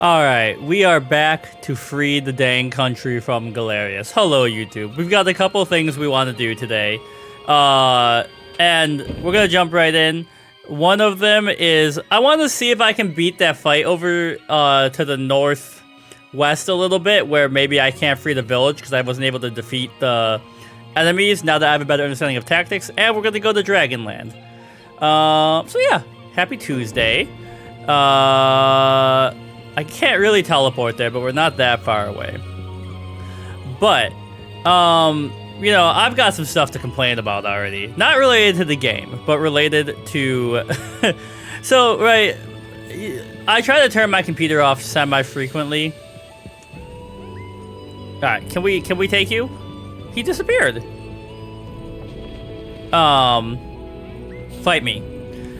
Alright, we are back to free the dang country from Galerius. Hello, YouTube. We've got a couple things we want to do today. And we're gonna jump right in. One of them is, I want to see if I can beat that fight over to the northwest a little bit, where maybe I can't free the village because I wasn't able to defeat the enemies now that I have a better understanding of tactics. And we're gonna go to Dragonland. So yeah, happy Tuesday. I can't really teleport there, but we're not that far away. But, you know, I've got some stuff to complain about already. Not related to the game, but related to... So, right, I try to turn my computer off semi-frequently. Alright, can we take you? He disappeared. Fight me.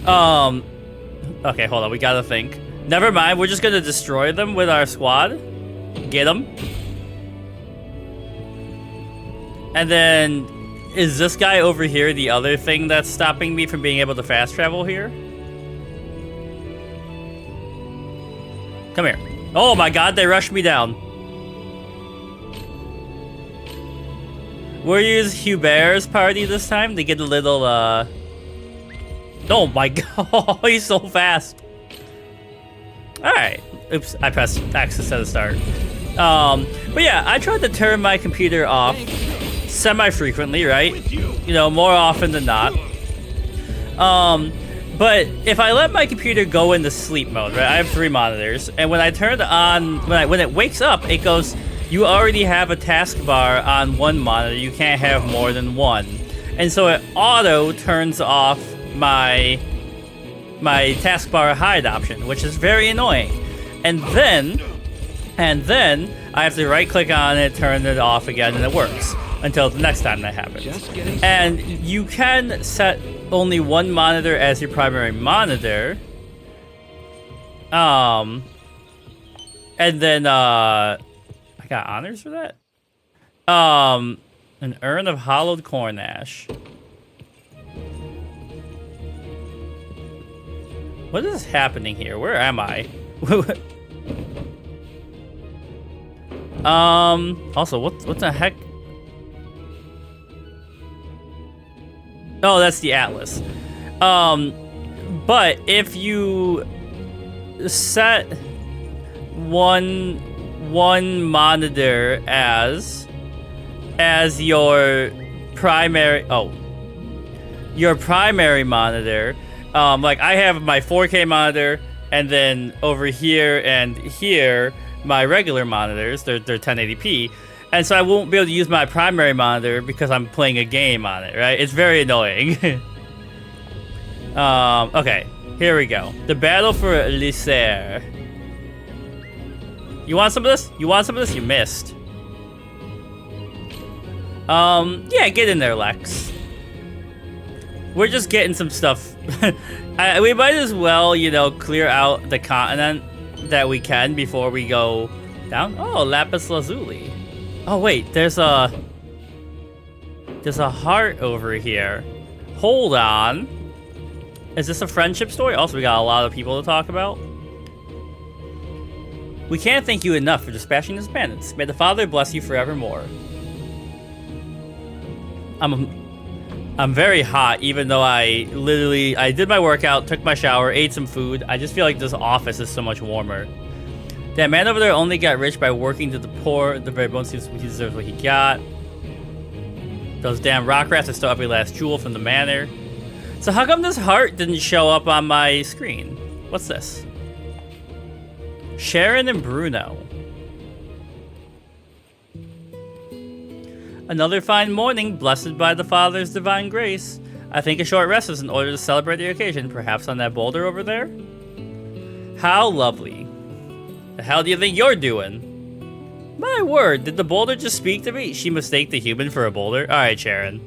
Okay, hold on, we gotta think. Never mind, we're just gonna destroy them with our squad. Get them. And then, is this guy over here the other thing that's stopping me from being able to fast travel here? Come here. Oh my god, they rushed me down. We'll use Hubert's party this time to get a little, Oh my god, he's so fast. Alright. Oops, I pressed X instead of start. But yeah, I tried to turn my computer off semi-frequently, right? You know, more often than not. But if I let my computer go into sleep mode, right? I have 3 monitors, and when I turn it on, when it wakes up, it goes, you already have a taskbar on one monitor, you can't have more than one. And so it auto turns off my taskbar hide option, which is very annoying. And then I have to right click on it, turn it off again, and it works until the next time that happens. And you can set only one monitor as your primary monitor. And then I got honors for that. An urn of hollowed corn ash. What is happening here? Where am I? Also, what the heck? Oh, that's the Atlas. But if you set one monitor as your primary, your primary monitor. Like I have my 4K monitor, and then over here and here, my regular monitors, they're 1080p. And so I won't be able to use my primary monitor because I'm playing a game on it, right? It's very annoying. Okay, here we go. The battle for Lisière. You want some of this? You want some of this? You missed. Yeah, get in there, Lex. We're just getting some stuff. We might as well, you know, clear out the continent that we can before we go down. Oh, lapis lazuli. Oh wait, there's a heart over here. Hold on. Is this a friendship story? Also, we got a lot of people to talk about. We can't thank you enough for dispatching this bandits. May the Father bless you forevermore. I'm very hot, even though I did my workout, took my shower, ate some food. I just feel like this office is so much warmer. That man over there only got rich by working to the poor. The very bones, he deserves what he got. Those damn rock rats are still every last jewel from the manor. So how come this heart didn't show up on my screen? What's this? Sharon and Bruno. Another fine morning, blessed by the Father's divine grace. I think a short rest is in order to celebrate the occasion, perhaps on that boulder over there? How lovely. The hell do you think you're doing? My word, did the boulder just speak to me? She mistake the human for a boulder? Alright, Sharon.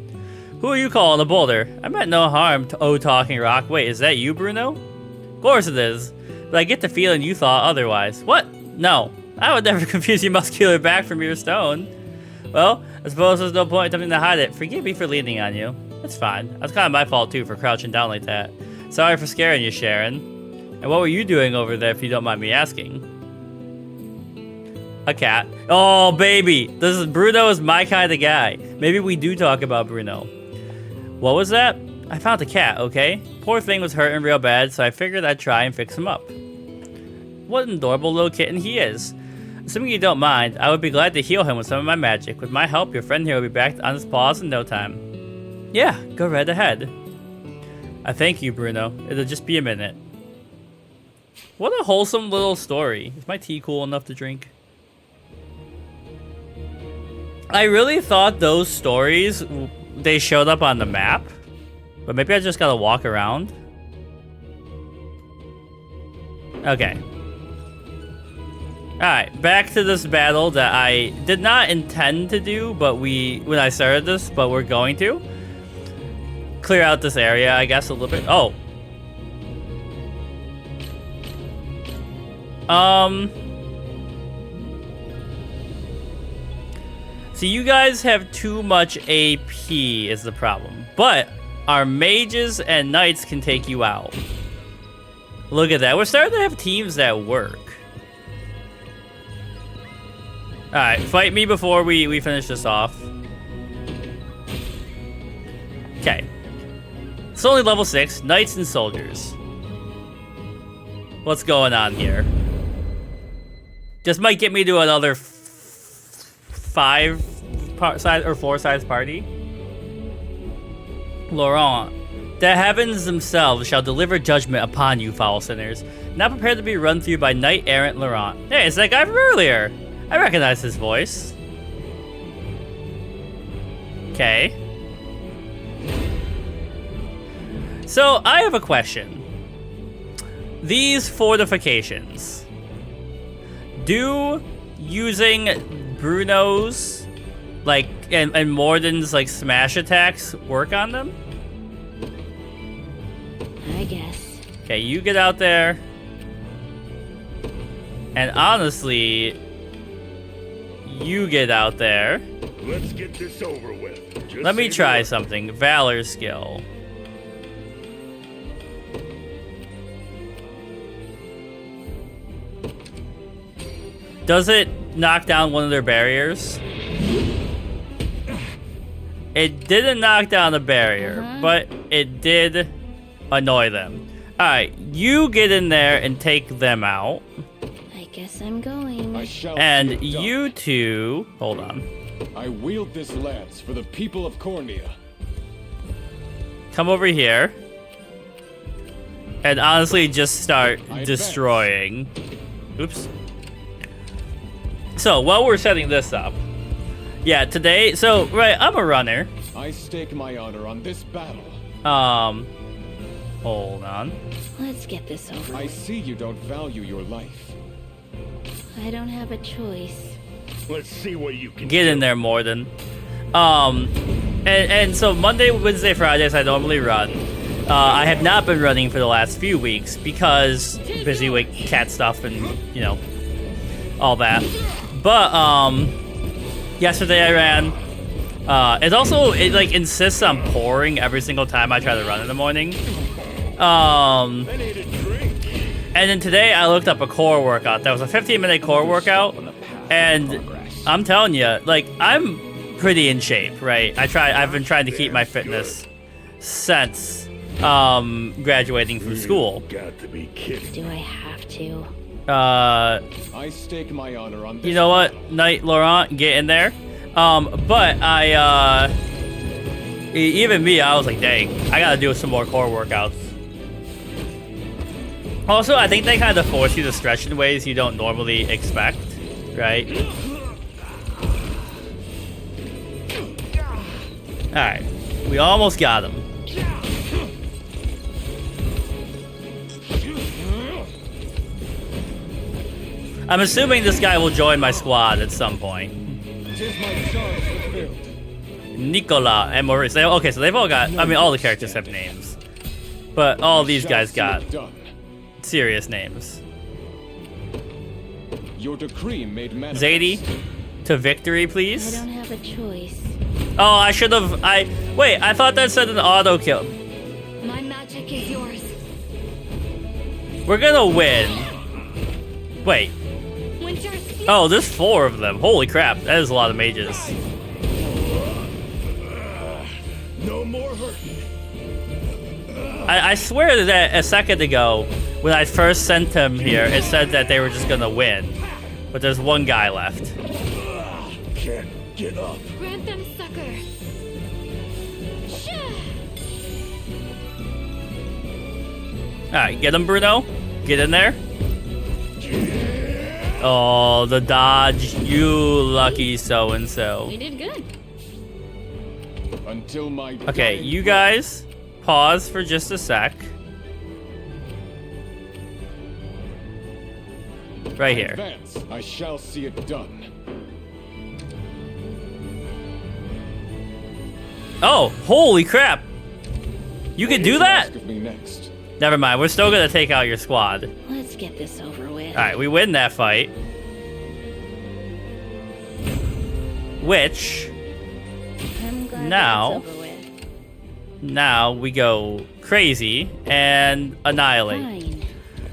Who are you calling a boulder? I meant no harm to talking rock. Wait, is that you, Bruno? Of course it is. But I get the feeling you thought otherwise. What? No. I would never confuse your muscular back from your stone. Well, I suppose there's no point attempting to hide it. Forgive me for leaning on you. It's fine. That's kind of my fault, too, for crouching down like that. Sorry for scaring you, Sharon. And what were you doing over there, if you don't mind me asking? A cat. Oh, baby. Bruno is my kind of guy. Maybe we do talk about Bruno. What was that? I found the cat, okay? Poor thing was hurting real bad, so I figured I'd try and fix him up. What an adorable little kitten he is. Assuming you don't mind, I would be glad to heal him with some of my magic. With my help, your friend here will be back on his paws in no time. Yeah, go right ahead. I thank you, Bruno. It'll just be a minute. What a wholesome little story. Is my tea cool enough to drink? I really thought those stories, they showed up on the map. But maybe I just gotta walk around. Okay. Alright, back to this battle that I did not intend to do, but when I started this, but we're going to. Clear out this area, I guess, a little bit. Oh. So you guys have too much AP is the problem. But our mages and knights can take you out. Look at that. We're starting to have teams that work. Alright, fight me before we finish this off. Okay. It's only level 6. Knights and soldiers. What's going on here? This might get me to another 4-size party. Laurent, the heavens themselves shall deliver judgment upon you, foul sinners. Now prepared to be run through by knight-errant Laurent. Hey, it's that guy from earlier. I recognize his voice. Okay. So, I have a question. These fortifications. Do using Bruno's, like, and Morden's, like, smash attacks work on them? I guess. Okay, you get out there. And honestly, you get out there. Let's get this over with. Let me try something. Valor skill. Does it knock down one of their barriers? It didn't knock down the barrier, but it did annoy them. Alright, you get in there and take them out. I guess I'm going. And you two... Hold on. I wield this lance for the people of Cornea. Come over here. And honestly, just start destroying. Oops. So, while we're setting this up... Yeah, today... So, right, I'm a runner. I stake my honor on this battle. Hold on. Let's get this over. I see you don't value your life. I don't have a choice. Let's see what you can Get in there, Morden. And so Monday, Wednesday, Fridays, I normally run. I have not been running for the last few weeks because busy with cat stuff and, you know, all that. But, yesterday I ran. It like insists on pouring every single time I try to run in the morning. And then today I looked up a core workout. That was a 15-minute core workout. And I'm telling you, like, I'm pretty in shape, right? I've been trying to keep my fitness since graduating from school. Got to be kidding. Do I have to? I stake my honor on this. You know what, Knight Laurent, get in there. But I even me, I was like, dang, I gotta do some more core workouts. Also, I think they kind of force you to stretch in ways you don't normally expect, right? Alright, we almost got him. I'm assuming this guy will join my squad at some point. Nicola and Maurice. Okay, so they've all got... I mean, all the characters have names. But all these guys got serious names. Your decree made Zadie, to victory, I please. don't have a choice. Oh, I should have... Wait, I thought that said an auto kill. My magic is yours. We're gonna win. Wait. When yours. Oh, there's 4 of them. Holy crap, that is a lot of mages. No more hurt. I swear that a second ago, when I first sent them here, it said that they were just gonna win. But there's 1 guy left. Can't get up. Grant them succor. Shah! Alright, get him, Bruno. Get in there. Oh, the dodge. You lucky so-and-so. We did good. Until my Okay, dying you breath. guys, pause for just a sec. Right here. Advance. I shall see it done. Oh, holy crap. You can do that? Ask of me next. Never mind, we're still gonna take out your squad. Let's get this over with. Alright, we win that fight. Which, I'm glad Now- that's over with. now we go crazy and annihilate. Fine.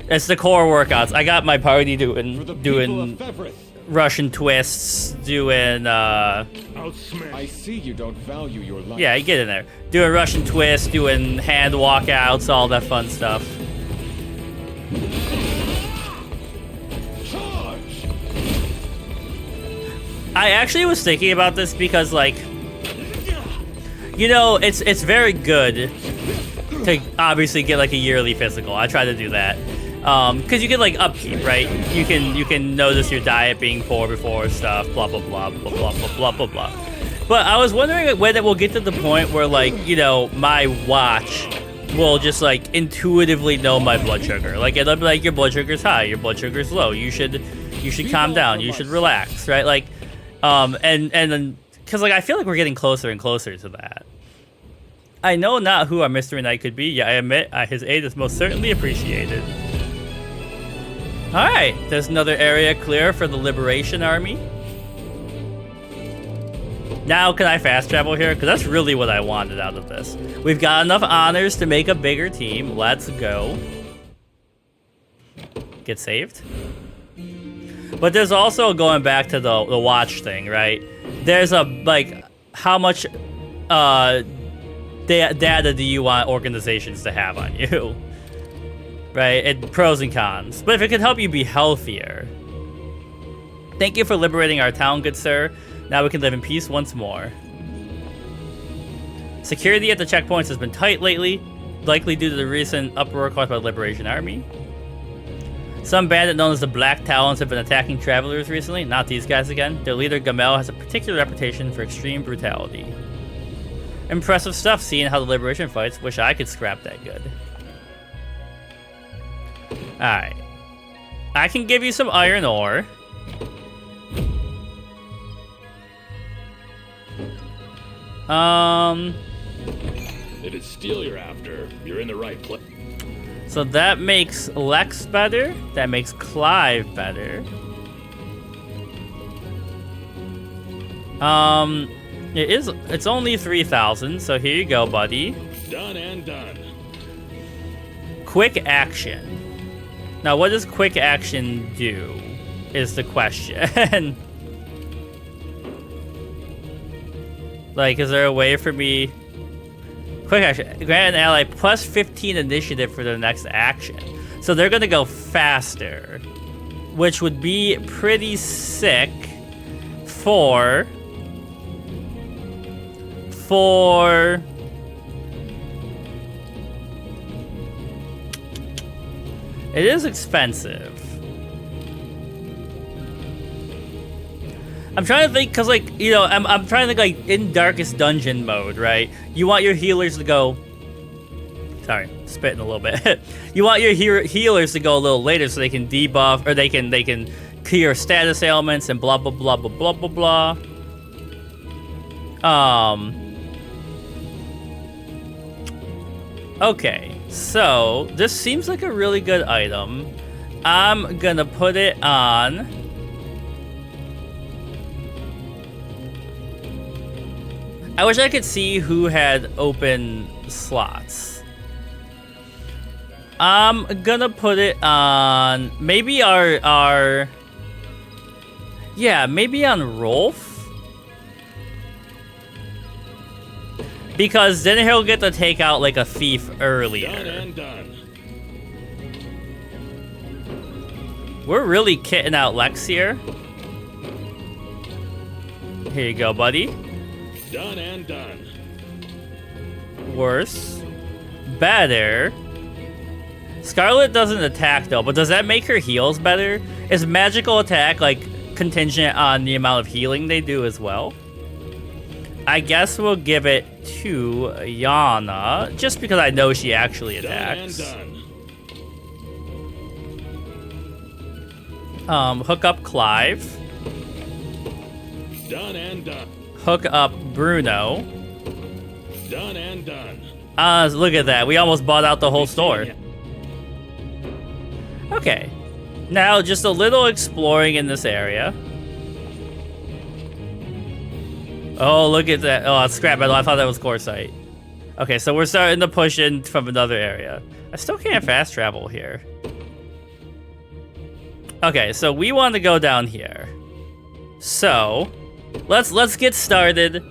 It's the core workouts. I got my party For the doing people of Fevrith. Russian twists, doing I'll I smash. see you don't value your life. yeah, you get in there. Doing Russian twists, doing hand walkouts, all that fun stuff. Charge! I actually was thinking about this because, like, you know, it's very good to obviously get like a yearly physical. I try to do that because you get like upkeep, right? You can notice your diet being poor before stuff, blah blah blah blah blah blah blah blah blah. But I was wondering when it will get to the point where, like, you know, my watch will just like intuitively know my blood sugar. Like, it'll be like, your blood sugar's high, your blood sugar's low. You should calm down. You should relax, right? Like, and then because like I feel like we're getting closer and closer to that. I know not who our mystery knight could be. Yeah, I admit his aid is most certainly appreciated. All right, there's another area clear for the Liberation Army. Now, can I fast travel here? Because that's really what I wanted out of this. We've got enough honors to make a bigger team. Let's go. Get saved. But there's also, going back to the watch thing, right? There's a, like, how much data do you want organizations to have on you? Right? And pros and cons. But if it could help you be healthier. Thank you for liberating our town, good sir. Now we can live in peace once more. Security at the checkpoints has been tight lately, likely due to the recent uproar caused by the Liberation Army. Some bandit known as the Black Talons have been attacking travelers recently. Not these guys again. Their leader, Gamel, has a particular reputation for extreme brutality. Impressive stuff, seeing how the Liberation fights. Wish I could scrap that good. Alright. I can give you some iron ore. It is steel you're after. You're in the right place. So that makes Lex better. That makes Clive better. It's only 3,000, so here you go, buddy. Done and done. Quick action. Now, what does quick action do? Is the question. Like, is there a way for me... Quick action. Grant an ally plus 15 initiative for the next action. So they're gonna go faster. Which would be pretty sick for... It is expensive. I'm trying to think, because, like, you know, I'm trying to think, like, in Darkest Dungeon mode, right? You want your healers to go... Sorry, spitting a little bit. You want your healers to go a little later so they can debuff, or they can clear status ailments and blah, blah, blah, blah, blah, blah, blah. Okay, so this seems like a really good item. I'm gonna put it on... I wish I could see who had open slots. I'm gonna put it on maybe our Yeah, maybe on Rolf. Because then he'll get to take out like a thief earlier. Done and done. We're really kitting out Lisière. Here you go, buddy. Done and done. Worse. Better. Scarlet doesn't attack though, but does that make her heals better? Is magical attack like contingent on the amount of healing they do as well? I guess we'll give it to Yana, just because I know she actually attacks. Done and done. Hook up Clive. Done and done. Hook up Bruno. Done and done. Look at that. We almost bought out the whole store. Okay. Now, just a little exploring in this area. Oh, look at that. Oh, it's scrap metal. I thought that was quartzite. Okay, so we're starting to push in from another area. I still can't fast travel here. Okay, so we want to go down here. So, let's get started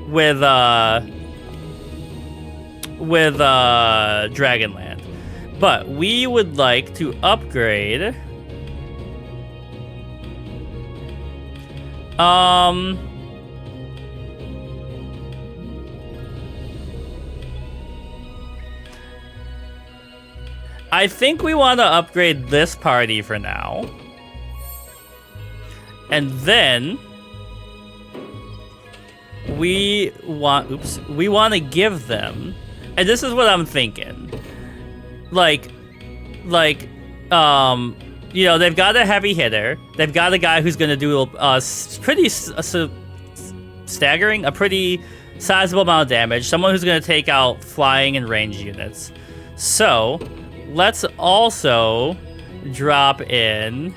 with Dragonland. But we would like to upgrade I think we want to upgrade this party for now. And then we want to give them, and this is what I'm thinking. You know, they've got a heavy hitter. They've got a guy who's going to do pretty staggering, a pretty sizable amount of damage. Someone who's going to take out flying and range units. So let's also drop in.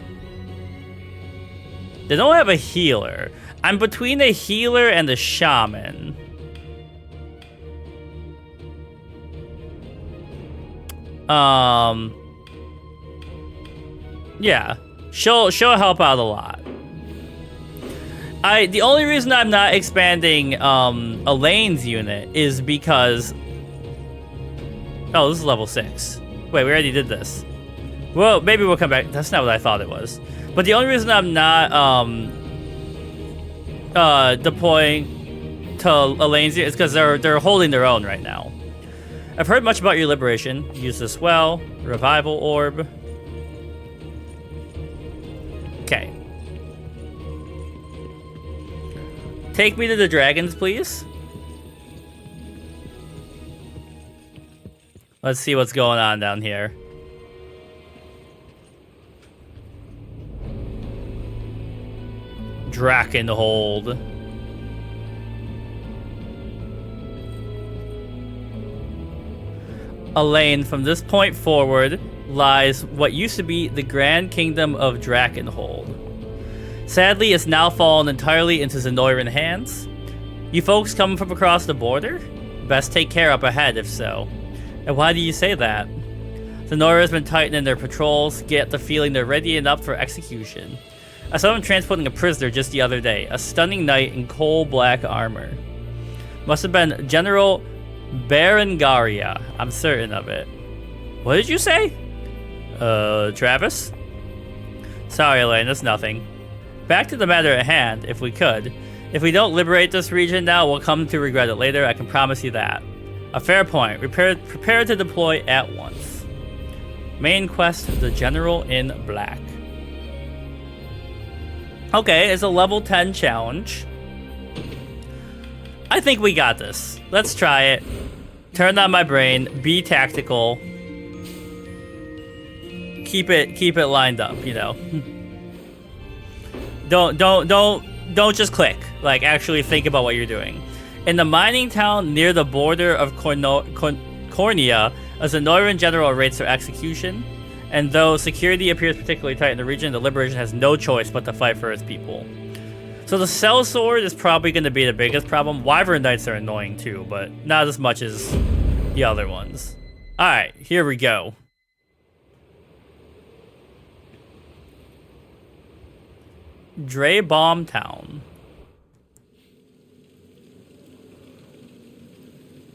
They don't have a healer. I'm between a healer and a shaman. Yeah, she'll help out a lot. The only reason I'm not expanding Elaine's unit is because this is level 6. Wait, we already did this. Well, maybe we'll come back. That's not what I thought it was. But the only reason I'm not deploying to Elaine's unit is because they're holding their own right now. I've heard much about your liberation. Use this well. Revival orb. Okay. Take me to the dragons, please. Let's see what's going on down here. Drakenhold. Elaine, from this point forward lies what used to be the Grand Kingdom of Drakenhold. Sadly, it's now fallen entirely into Zenoiran hands. You folks coming from across the border? Best take care up ahead, if so. And why do you say that? Zenoira's been tightening their patrols, get the feeling they're readying up for execution. I saw them transporting a prisoner just the other day, a stunning knight in coal-black armor. Must have been General Berengaria, I'm certain of it. What did you say? Travis? Sorry, Elaine, that's nothing. Back to the matter at hand, if we could. If we don't liberate this region now, we'll come to regret it later, I can promise you that. A fair point. Prepare to deploy at once. Main quest, the General in Black. Okay, it's a level 10 challenge. I think we got this. Let's try it. Turn on my brain. Be tactical. Keep it lined up, you know. Don't just click. Like, actually think about what you're doing. In the mining town near the border of Cornea, a Zenoiran general awaits their execution. And though security appears particularly tight in the region, the Liberation has no choice but to fight for its people. So the sellsword is probably going to be the biggest problem. Wyvern Knights are annoying too, but not as much as the other ones. Alright, here we go. Dre Bomb Town.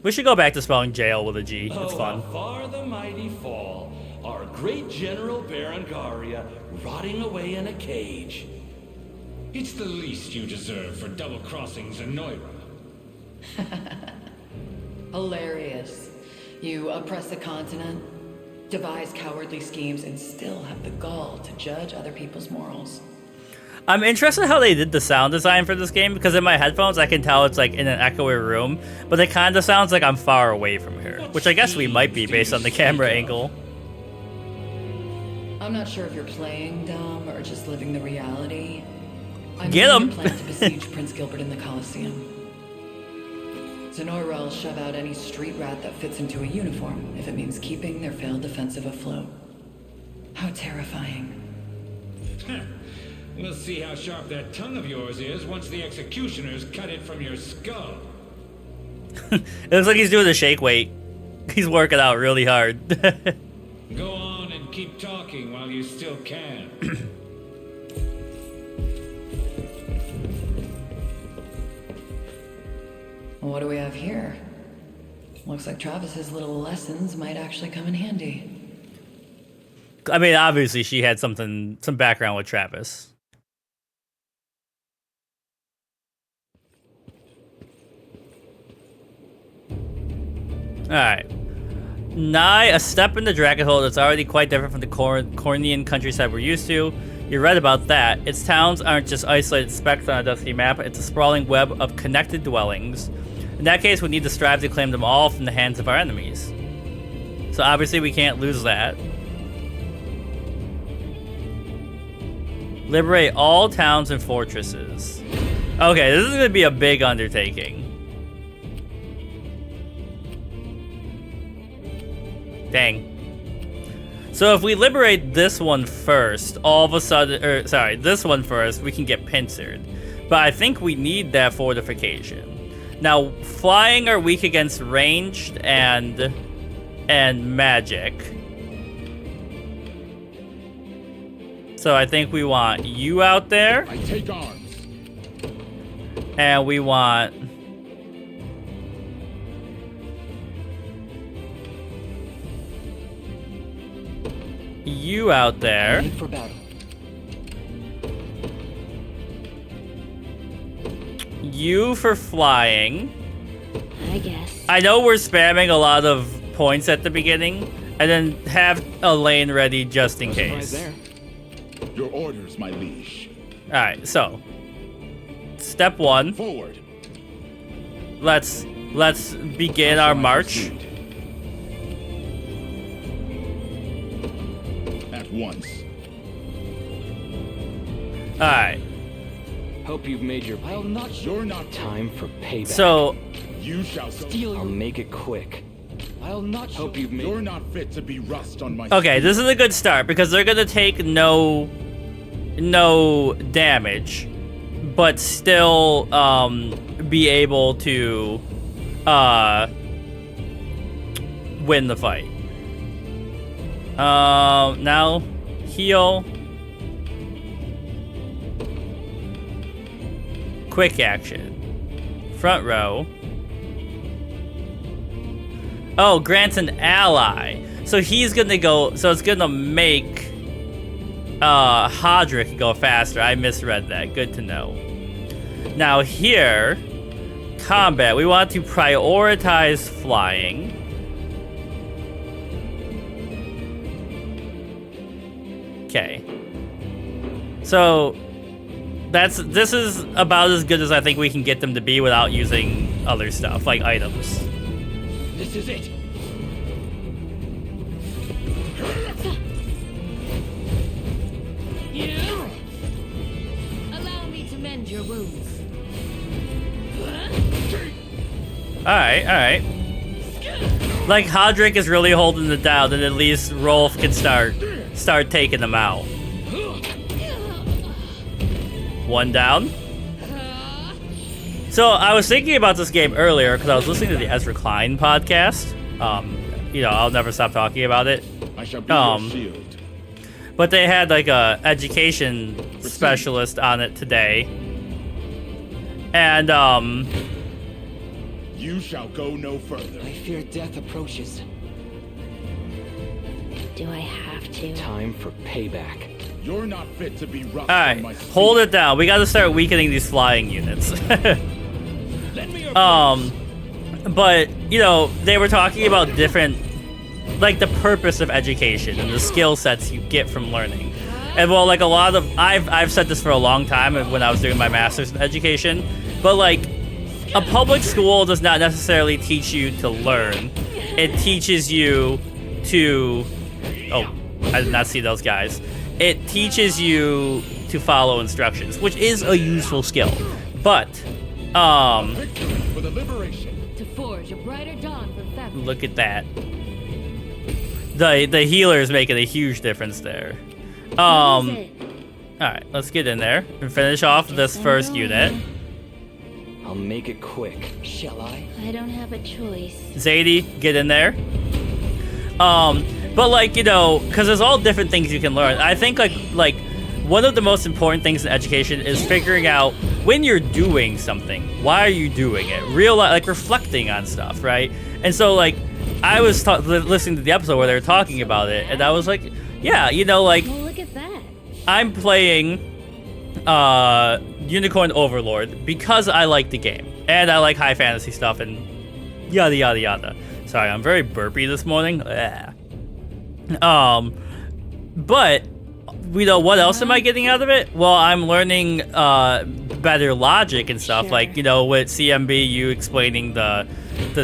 We should go back to spelling jail with a G. It's fun. How far the mighty fall, our great General Berengaria rotting away in a cage. It's the least you deserve for double-crossing Zenoira. Hilarious. You oppress a continent, devise cowardly schemes, and still have the gall to judge other people's morals. I'm interested how they did the sound design for this game, because in my headphones I can tell it's like in an echoey room, but it kind of sounds like I'm far away from here, which I guess we might be based on the camera angle. I'm not sure if you're playing dumb or just living the reality. I'm Get him! plan to besiege Prince Gilbert in the Colosseum. Zenoira will shove out any street rat that fits into a uniform if it means keeping their failed defensive afloat. How terrifying. We'll see how sharp that tongue of yours is once the executioners cut it from your skull. It looks like he's doing a shake weight. He's working out really hard. Go on and keep talking while you still can. What do we have here? Looks like Travis's little lessons might actually come in handy. I mean, obviously she had some background with Travis. Alright. Nigh a step in the Dragonhold that's already quite different from the Cornian countryside we're used to. You're right about that. Its towns aren't just isolated specks on a dusty map, it's a sprawling web of connected dwellings. In that case, we need to strive to claim them all from the hands of our enemies. So obviously we can't lose that. Liberate all towns and fortresses. Okay, this is going to be a big undertaking. Dang. So if we liberate this one first, all of a sudden, this one first, we can get pincered. But I think we need that fortification. Now, flying are weak against ranged and magic. So I think we want you out there. I take arms. And we want you out there. Ready for battle. You for flying. I guess. I know we're spamming a lot of points at the beginning, and then have a lane ready just in case. Your orders, my liege. Alright, so step one. Forward. Let's begin our march. At once. Alright. Hope you've made your. I'll not. You're not Time for payback. So You shall steal. I'll make it quick. I'll not. Hope you've made. You're not fit to be rust on my. okay, this is a good start because they're gonna take no damage, but still be able to win the fight. Now heal. Quick action. Front row. Oh, grants an ally. So he's gonna go, so it's gonna make Hodrick go faster. I misread that. Good to know. Now here, combat. We want to prioritize flying. Okay. So this is about as good as I think we can get them to be without using other stuff, like items. This is it. Allow me to mend your wounds. Alright. Like, Hodrick is really holding it down, and at least Rolf can start taking them out. One down. So I was thinking about this game earlier because I was listening to the Ezra Klein podcast. You know, I'll never stop talking about it. I shall be your shield. But they had like a education specialist on it today. And, You shall go no further. I fear death approaches. Do I have to? Time for payback. You're not fit to be rough alright, on my speed. hold it down. We gotta start weakening these flying units. But, you know, they were talking about different, like, the purpose of education and the skill sets you get from learning. And, well, like, a lot of, I've said this for a long time when I was doing my master's in education, but, like, a public school does not necessarily teach you to learn. It teaches you to, oh, I did not see those guys. It teaches you to follow instructions, which is a useful skill. But, Victory for the liberation. To forge a brighter dawn for February. look at that. The healer is making a huge difference there. Alright, let's get in there and finish off this first unit. I'll make it quick. Shall I? I don't have a choice. Zadie, get in there. But like, you know, because there's all different things you can learn. I think like one of the most important things in education is figuring out when you're doing something, why are you doing it? Like reflecting on stuff, right? And so like, I was listening to the episode where they were talking about it, and I was like, yeah, you know, like, Oh, look at that. I'm playing Unicorn Overlord because I like the game and I like high fantasy stuff and yada yada yada. Sorry, I'm very burpy this morning. Ugh. But you know what else am I getting out of it? Well, I'm learning better logic and stuff. Sure. Like, you know, with CMB, you explaining the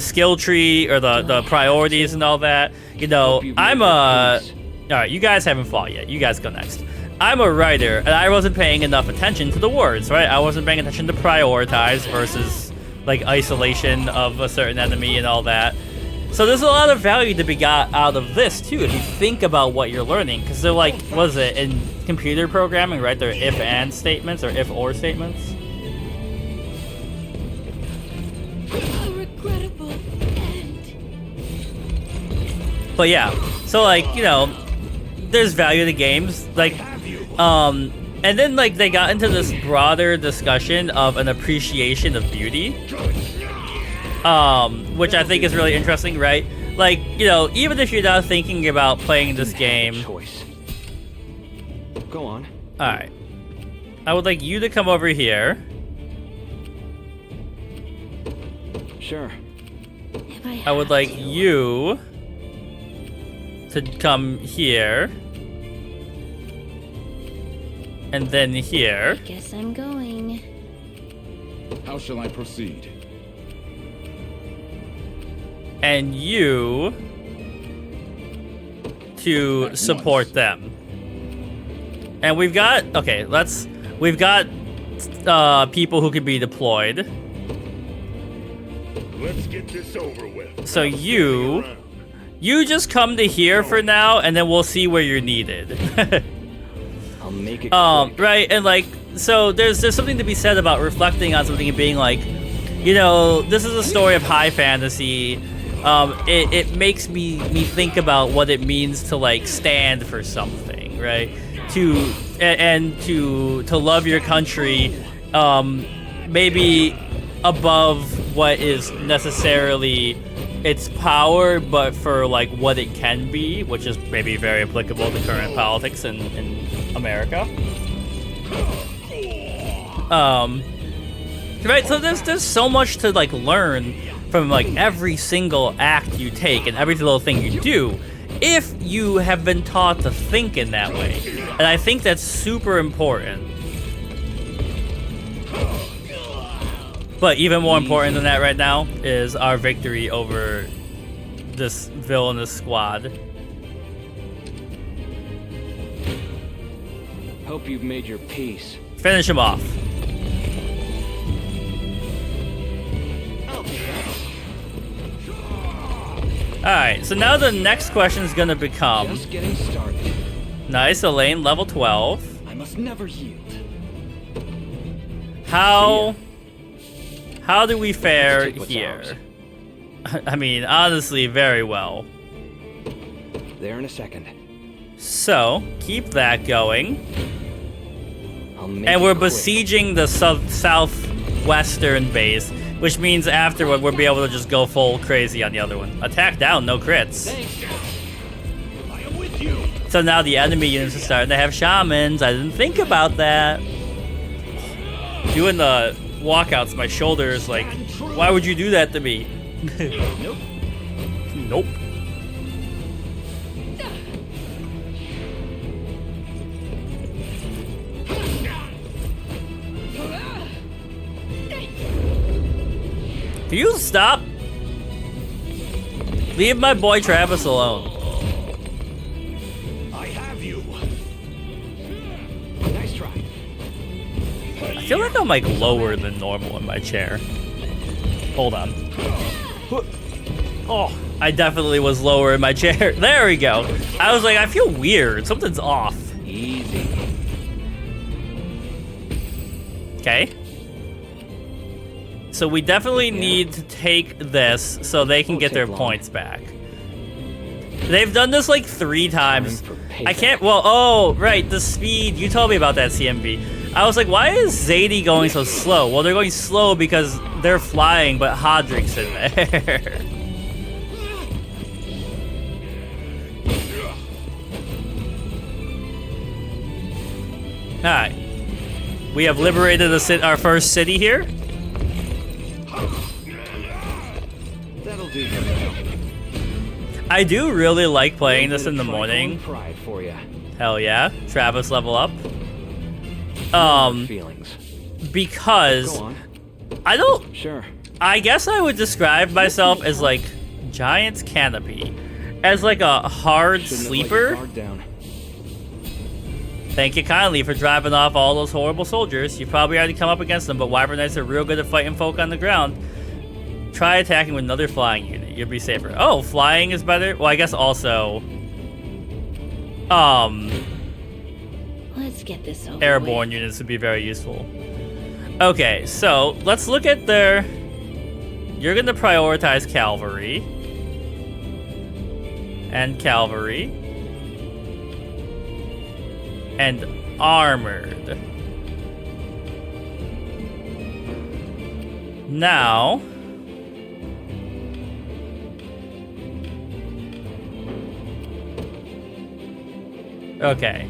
skill tree or the priorities and all that. You know, I'm a. All right, you guys haven't fought yet. You guys go next. I'm a writer, and I wasn't paying enough attention to the words, right? I wasn't paying attention to prioritize versus, like, isolation of a certain enemy and all that. So there's a lot of value to be got out of this, too, if you think about what you're learning. Because they're like, what is it, in computer programming, right? They're if-and statements or if-or statements. A regrettable end. But yeah, so, like, you know, there's value to games. Like, and then, like, they got into this broader discussion of an appreciation of beauty. Which I think is really interesting, right? Like, you know, even if you're not thinking about playing this game. Choice. Go on. Alright. I would like you to come over here. Sure. I would like you to come here. And then here. Guess I'm going. How shall I proceed? And you to support them. And we've got, okay, we've got people who can be deployed. Let's get this over with. So you just come to here for now, and then we'll see where you're needed. I'll make it quick. Right, and like, so there's something to be said about reflecting on something and being like, you know, this is a story of high fantasy. It makes me think about what it means to like stand for something, right? To love your country, maybe above what is necessarily its power, but for like what it can be, which is maybe very applicable to current politics in America. Right, so there's so much to like learn from like every single act you take and every little thing you do if you have been taught to think in that way. And I think that's super important. But even more important than that right now is our victory over this villainous squad. Hope you've made your peace. Finish him off. Alright, so now the next question is going to become... Just getting started. Nice, Elaine, level 12. I must never yield. How do we fare Take what's here? ours. I mean, honestly, very well. There in a second. So, keep that going. I'll I'll make And it we're quick. besieging the southwestern base, which means afterward we'll be able to just go full crazy on the other one. Attack down, no crits. I am with you. So now the enemy units are starting to have shamans. I didn't think about that. Doing the walkouts, my shoulders like, why would you do that to me? Nope. Nope. Can you stop? Leave my boy Travis alone. I have you. Nice try. I feel like I'm like lower than normal in my chair. Hold on. Oh, I definitely was lower in my chair. There we go. I was like, I feel weird. Something's off. Easy. Okay. So we definitely need to take this so they can Won't get their take long. points back. They've done this like 3 times. Time for I payback. can't, well, oh, right, the speed. You told me about that, CMB. I was like, why is Zadie going so slow? Well, they're going slow because they're flying, but Hodrick's in there. Alright. We have liberated our first city here. That'll do for now. I do really like playing this in the Bit of morning. trifling pride for you. Hell yeah. Travis level up. Feelings. Because Go on. I don't, Sure. I guess I would describe myself as like Giant's Canopy. As like a hard Shouldn't have let your sleeper. guard down. Thank you kindly for driving off all those horrible soldiers. You've probably already come up against them, but Wyvern Knights are real good at fighting folk on the ground. Try attacking with another flying unit. You'll be safer. Oh, flying is better? Well, I guess also... Let's get this over airborne with. units would be very useful. Okay, so let's look at their... You're going to prioritize cavalry. And cavalry. And armored. Now... Okay.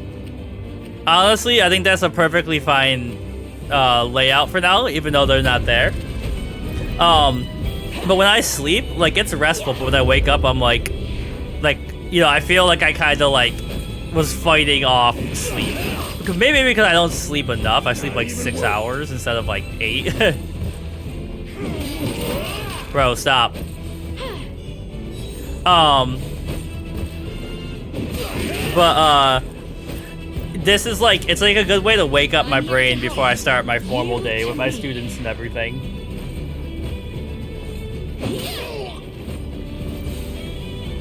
Honestly, I think that's a perfectly fine layout for now, even though they're not there. But when I sleep, like, it's restful, but when I wake up, I'm like, you know, I feel like I kind of, like, was fighting off sleep. Maybe because I don't sleep enough. I sleep, like, 6 hours instead of, like, 8. Bro, stop. But, this is like, it's like a good way to wake up my brain before I start my formal day with my students and everything.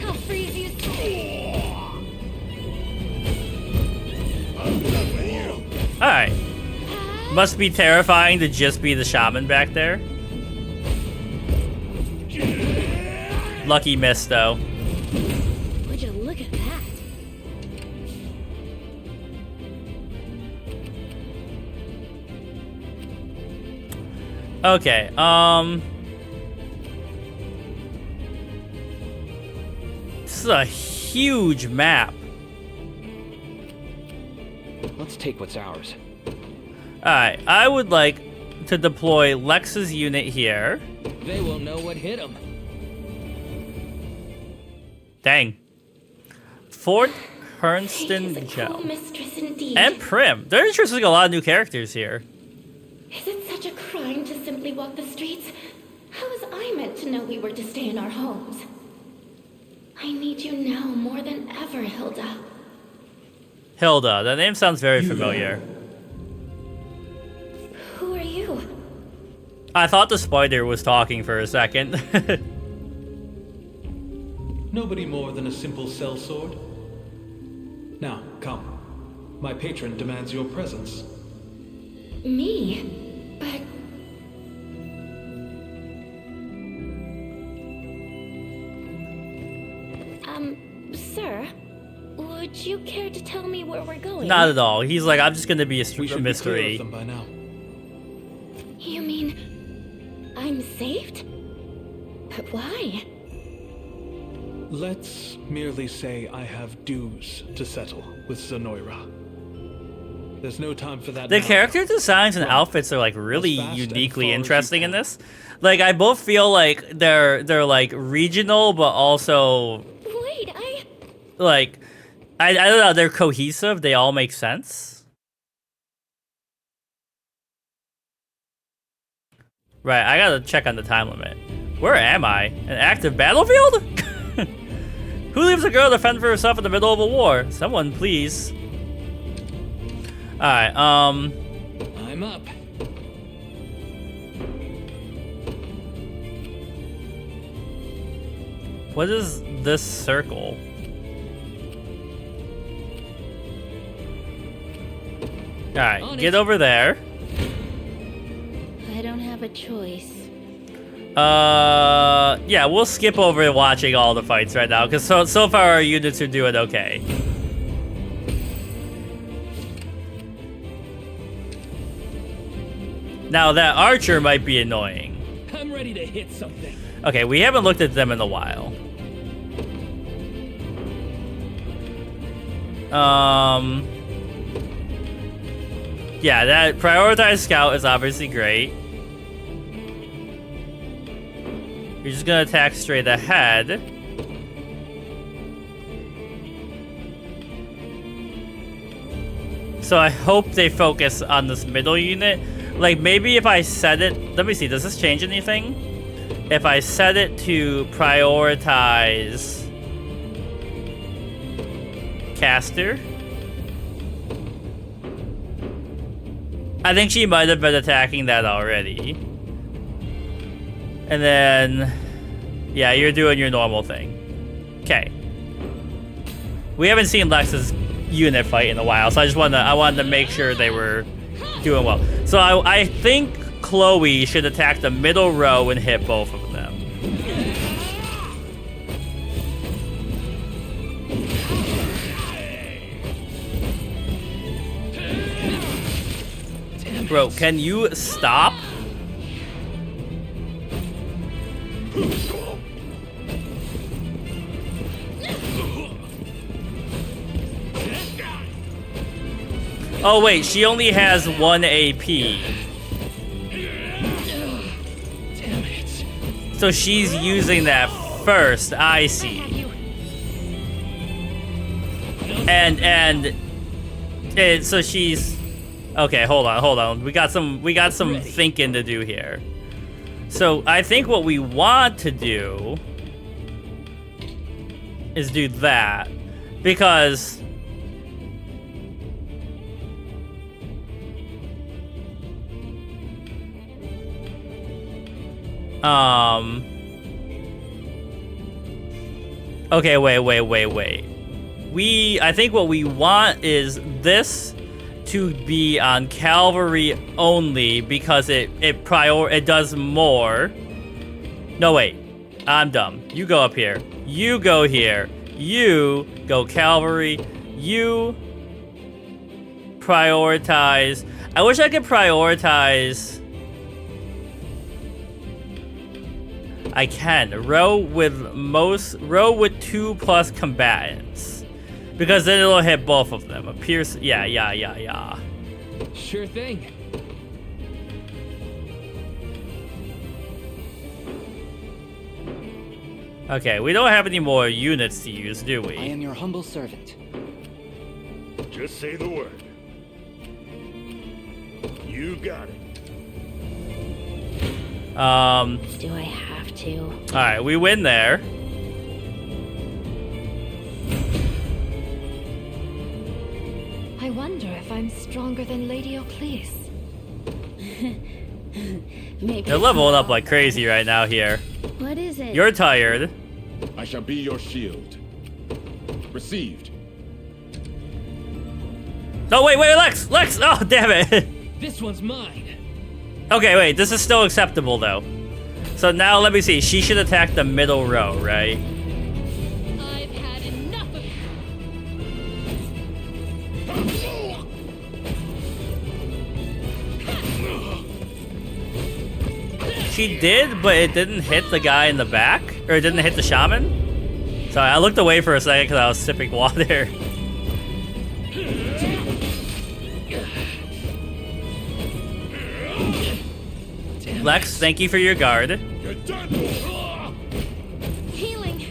I'll freeze you. Alright. Must be terrifying to just be the shaman back there. Lucky miss, though. Would you look at that? Okay, this is a huge map. Let's take what's ours. Alright, I would like to deploy Lex's unit here. They will know what hit them. Dang. Fort Fate is Hernston a Joe. cruel mistress indeed. And Prim. They're introducing a lot of new characters here. Is it such a crime to simply walk the streets? How was I meant to know we were to stay in our homes? I need you now more than ever, Hilda. Hilda. That name sounds very familiar. Who are you? I thought the spider was talking for a second. Nobody more than a simple sellsword. Now, come. My patron demands your presence. Me? But sir, would you care to tell me where we're going? Not at all. He's like, I'm just gonna be a We should be clear mystery. of them by now. You mean I'm saved? But why? Let's merely say I have dues to settle with Zenoira. There's no time for that The now. character designs and outfits are like really As fast and uniquely far as you interesting in can. this. Like I both feel like they're like regional, but also Wait, like I don't know, they're cohesive. They all make sense. Right, I gotta check on the time limit. Where am I? An active battlefield? Who leaves a girl to fend for herself in the middle of a war? Someone, please. Alright, I'm up. what is this circle? Alright, On get it. over there. I don't have a choice. Yeah, we'll skip over watching all the fights right now, because so far our units are doing okay. Now that archer might be annoying. I'm ready to hit something. Okay, we haven't looked at them in a while. Yeah, that prioritized scout is obviously great. You're just gonna attack straight ahead. So I hope they focus on this middle unit. Like maybe if I set it, let me see, does this change anything? If I set it to prioritize caster. I think she might have been attacking that already. And then, yeah, you're doing your normal thing. Okay. We haven't seen Lex's unit fight in a while, so I wanted to make sure they were doing well. So I think Chloe should attack the middle row and hit both of them. Bro, can you stop? Oh wait, she only has 1 AP. Damn it. So she's using that first, I see. So she's okay, hold on. We got some thinking to do here. So I think what we want to do is do that, because okay, wait. I think what we want is this to be on cavalry only, because it does more. No, wait. I'm dumb. You go up here. You go here. You go cavalry. You prioritize. I wish I could prioritize. I can. Row with 2+ combatants. Because then it'll hit both of them. Appears. Yeah. Sure thing. Okay, we don't have any more units to use, do I we? am your humble servant. Just say the word. You got it. Do I have to? Alright, we win there. I wonder if I'm stronger than Lady Ocleus. Maybe. They're leveling up like crazy right now here. What is it? You're tired. I shall be your shield. Received. Oh, wait, Lex! Oh, damn it! This one's mine. Okay, wait, this is still acceptable, though. So now, let me see. She should attack the middle row, right? I've had enough of She did, but it didn't hit the guy in the back, or it didn't hit the shaman. Sorry, I looked away for a second because I was sipping water. Lex, thank you for your guard. Healing.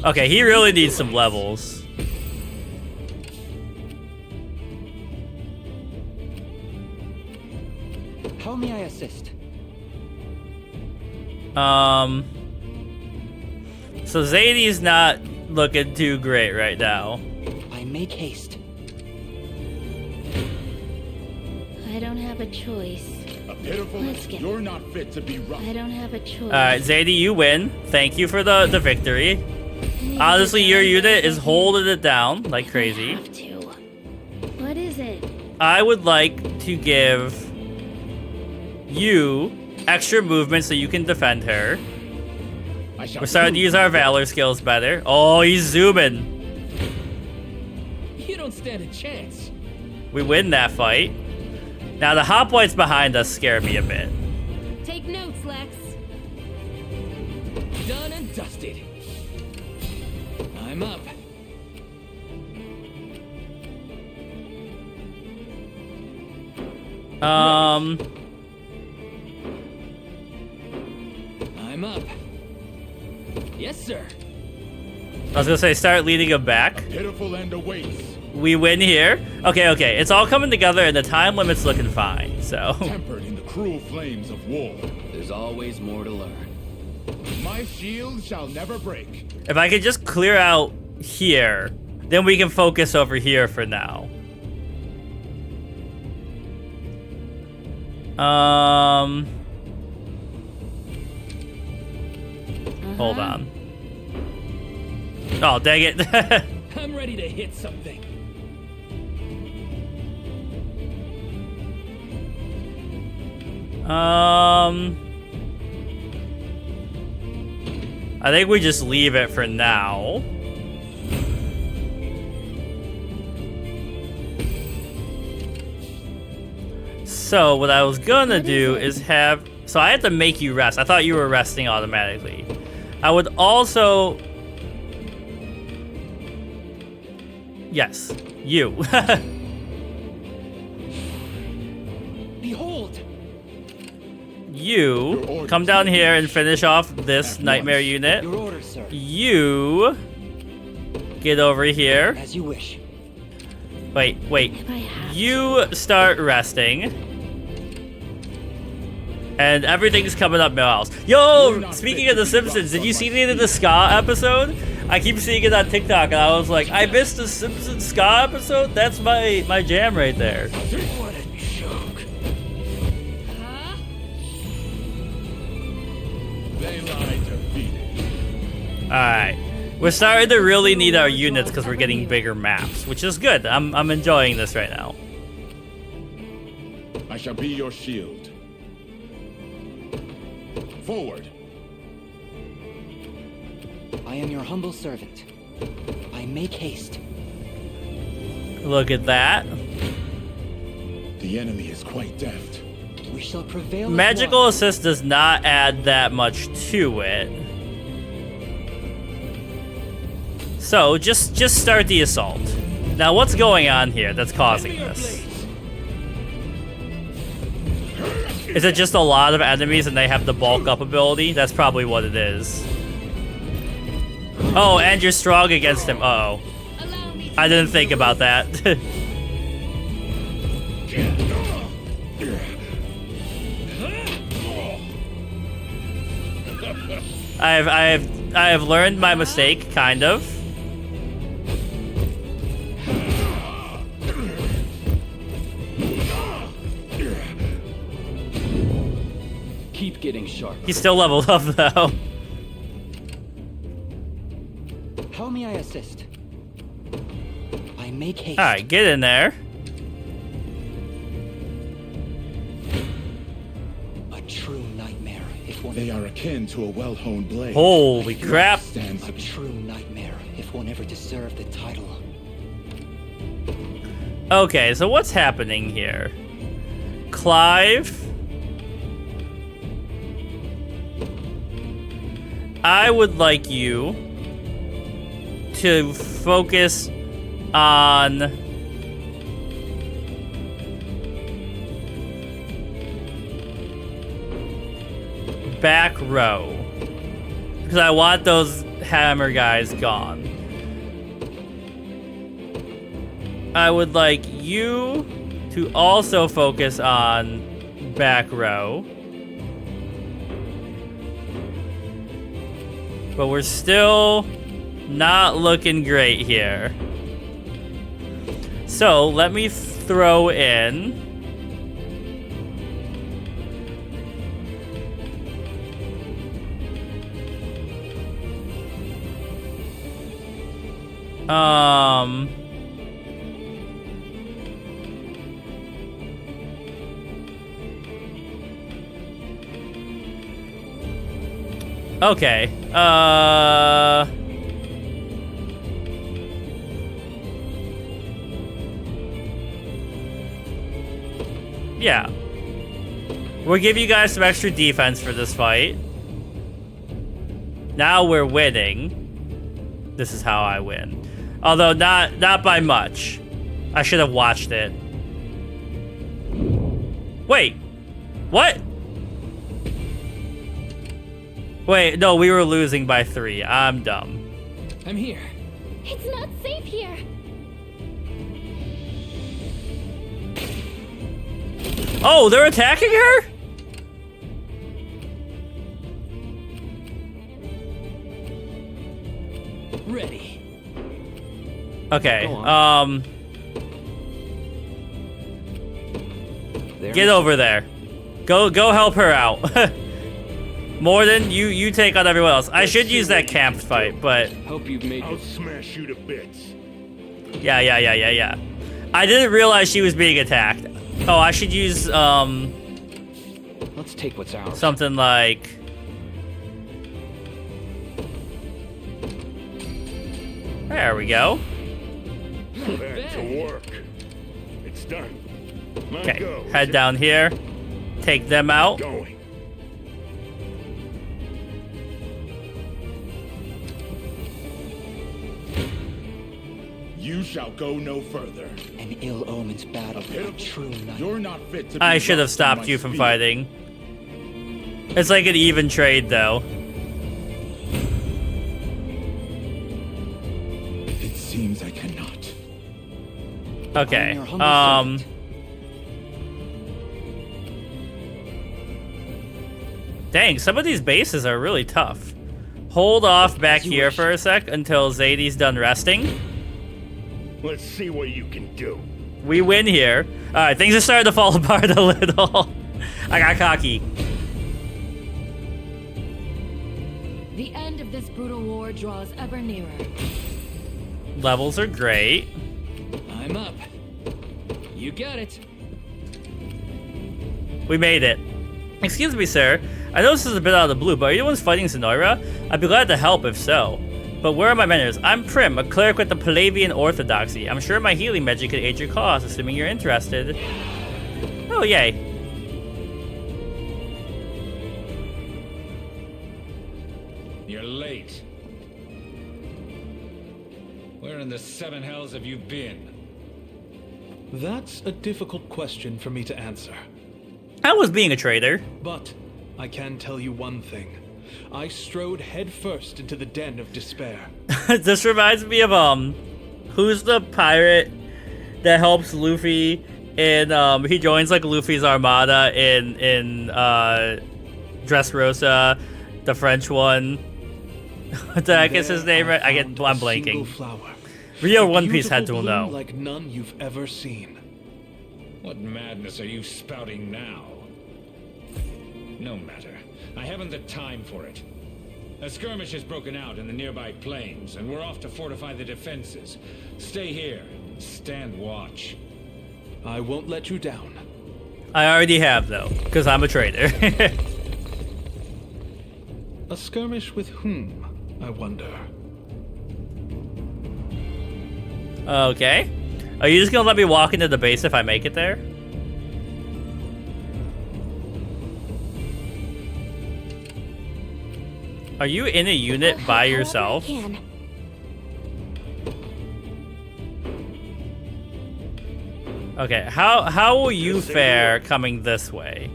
Okay, he really needs some levels. How may I assist? So Zadie's not looking too great right now. I make haste. I don't have a choice. A pitiful. Let's get- You're not fit to be rough. I don't have a choice. Alright, Zadie, you win. Thank you for the victory. Honestly, your unit is holding it down like crazy. I have to. What is it? I would like to give you extra movement so you can defend her. I shall We're starting to use our valor skills better. Oh, he's zooming. You don't stand a chance. We win that fight. Now the hoplites behind us scare me a bit. Take notes, Lex. Done and dusted. I'm up. I'm up. Yes, sir. I was gonna say start leading him back. pitiful end awaits. We win here. Okay. It's all coming together and the time limit's looking fine, so. Tempered in the cruel flames of war. There's always more to learn. My shield shall never break. If I could just clear out here, then we can focus over here for now. Hold on. Oh, dang it. I'm ready to hit something. I think we just leave it for now. So what I was gonna do is have, so I had to make you rest. I thought you were resting automatically. I would also, yes, you. Behold! You come down here and finish off this nightmare unit. Your orders, sir. You get over here. As you wish. Wait. If I have You start resting. And everything's coming up miles. Yo, speaking of The Simpsons, did you see any of the Ska episode? I keep seeing it on TikTok, and I was like, I missed the Simpsons Ska episode? That's my jam right there. What a joke. They lie defeated. Alright. We're starting to really need our units because we're getting bigger maps, which is good. I'm enjoying this right now. I shall be your shield. Forward. I am your humble servant. I make haste. Look at that. The enemy is quite deft. We shall prevail. as Magical one. assist does not add that much to it. So just start the assault. Now what's going on here that's causing this? Is it just a lot of enemies and they have the bulk up ability? That's probably what it is. Oh, and you're strong against him. Uh-oh. I didn't think about that. I have learned my mistake, kind of. Keep getting sharp. He's still leveled up though. How may I assist? I make haste. Alright, get in there. A true nightmare, if one. They are akin to a well-honed blade. Holy crap. Stands A true nightmare, if one ever deserved the title. Okay, so what's happening here? Clive, I would like you to focus on back row, because I want those hammer guys gone. I would like you to also focus on back row. But we're still not looking great here. So let me throw in okay. Yeah. We'll give you guys some extra defense for this fight. Now we're winning. This is how I win. Although not by much. I should have watched it. Wait. What? Wait, no, we were losing by 3. I'm dumb. I'm here. It's not safe here. Oh, they're attacking her? Ready. Okay, There get over there. Go help her out. More than you take on everyone else. I should use that camp fight, but Hope you've made I'll smash you to bits. yeah. I didn't realize she was being attacked. Oh, I should use Let's take what's ours. something like there we go. Back to work. It's done. Now Okay, go. head down here. Take them out. Going. You shall go no further. An ill omen's battle. A true knight. You're not fit to be I should have rushed stopped by you from speed. fighting. It's like an even trade, though. It seems I cannot. Okay. I'm your humble servant. Dang, some of these bases are really tough. Hold off back you here wish. for a sec until Zadie's done resting. Let's see what you can do. We win here. Alright, things are starting to fall apart a little. I got cocky. The end of this brutal war draws ever nearer. Levels are great. I'm up. You got it. We made it. Excuse me, sir. I know this is a bit out of the blue, but are you the ones fighting Zenora? I'd be glad to help if so. But where are my manners? I'm Prim, a cleric with the Palavian Orthodoxy. I'm sure my healing magic could aid your cause, assuming you're interested. Oh, yay. You're late. Where in the seven hells have you been? That's a difficult question for me to answer. I was being a traitor. But I can tell you one thing. I strode headfirst into the den of despair. This reminds me of, who's the pirate that helps Luffy in, he joins, like, Luffy's armada in Dressrosa, the French one. What the heck is his name? Right? I'm blanking. Rio One Piece heads will know. Like none you've ever seen. What madness are you spouting now? No matter. I haven't the time for it. A skirmish has broken out in the nearby plains, and we're off to fortify the defenses. Stay here. Stand watch. I won't let you down. I already have, though, because I'm a traitor. A skirmish with whom, I wonder? Okay. Are you just gonna let me walk into the base if I make it there? Are you in a unit by yourself? Okay, how will you fare coming this way?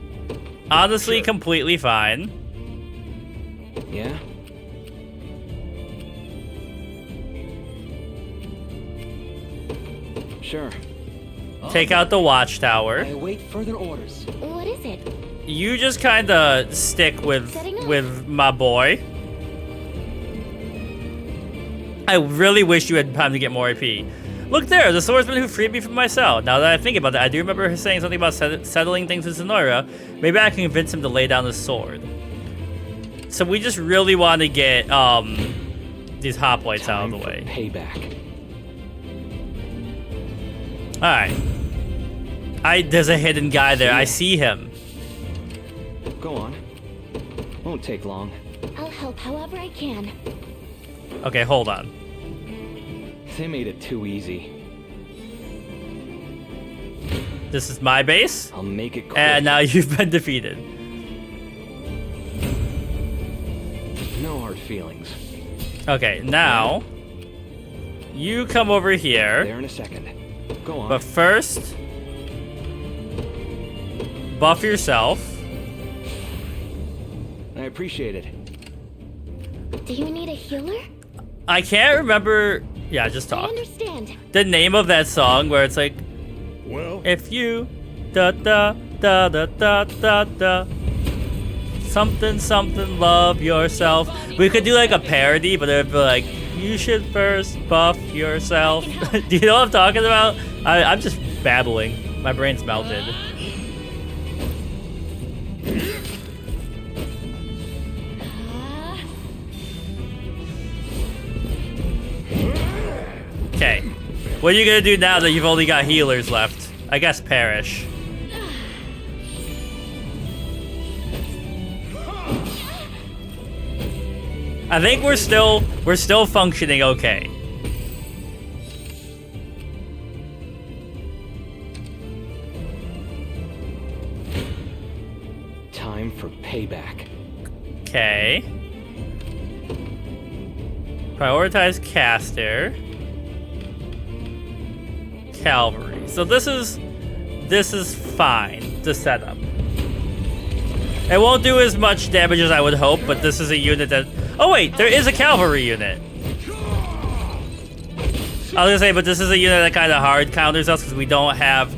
Honestly, completely fine. Yeah? Sure. Take out the watchtower. I await further orders. What is it? You just kind of stick with my boy. I really wish you had time to get more AP. Look there, the swordsman who freed me from my cell. Now that I think about that, I do remember her saying something about settling things with Zenora. Maybe I can convince him to lay down his sword. So we just really want to get these hoplites out of the way. Payback. Alright. There's a hidden guy there. I see him. Go on. Won't take long. I'll help however I can. Okay, hold on. They made it too easy. This is my base. I'll make it quick. And now you've been defeated. No hard feelings. Okay, now you come over here. There in a second. Go on. But first, buff yourself. I appreciate it. Do you need a healer? I can't remember. Yeah, just talk. I understand. The name of that song where it's like, well, if you da da da da da da da something something love yourself. We could do like a parody, but it'd be like, you should first buff yourself. Do you know what I'm talking about? I'm just babbling. My brain's melted. Okay. What are you gonna do now that you've only got healers left? I guess perish. I think we're still functioning okay. Time for payback. Okay. Prioritize caster. Cavalry. So this is fine, the setup. It won't do as much damage as I would hope, but this is a unit that... Oh wait, there is a cavalry unit. I was gonna say, but this is a unit that kind of hard counters us because we don't have...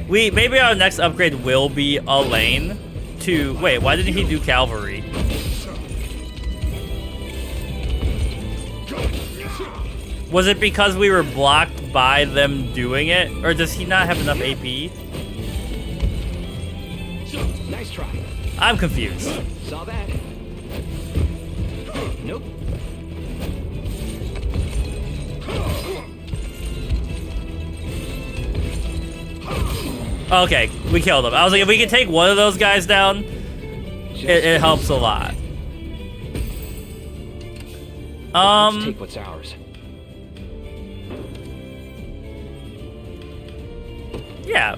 Maybe our next upgrade will be a lane to... Wait, why didn't he do cavalry? Was it because we were blocked by them doing it? Or does he not have enough AP? Nice try. I'm confused. Saw that. Nope. Okay, we killed him. I was like, if we could take one of those guys down, it helps a lot. Let's take what's ours. Yeah.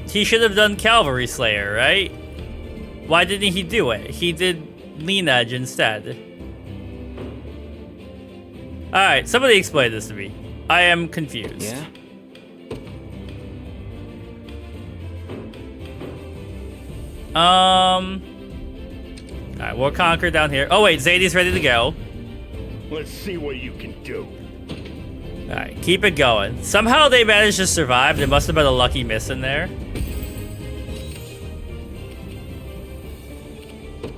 He should have done Cavalry Slayer, right? Why didn't he do it? He did Lean Edge instead. Alright, somebody explain this to me. I am confused. Yeah? Alright, we'll conquer down here. Oh wait, Zadie's ready to go. Let's see what you can do. Alright, keep it going. Somehow they managed to survive. There must have been a lucky miss in there.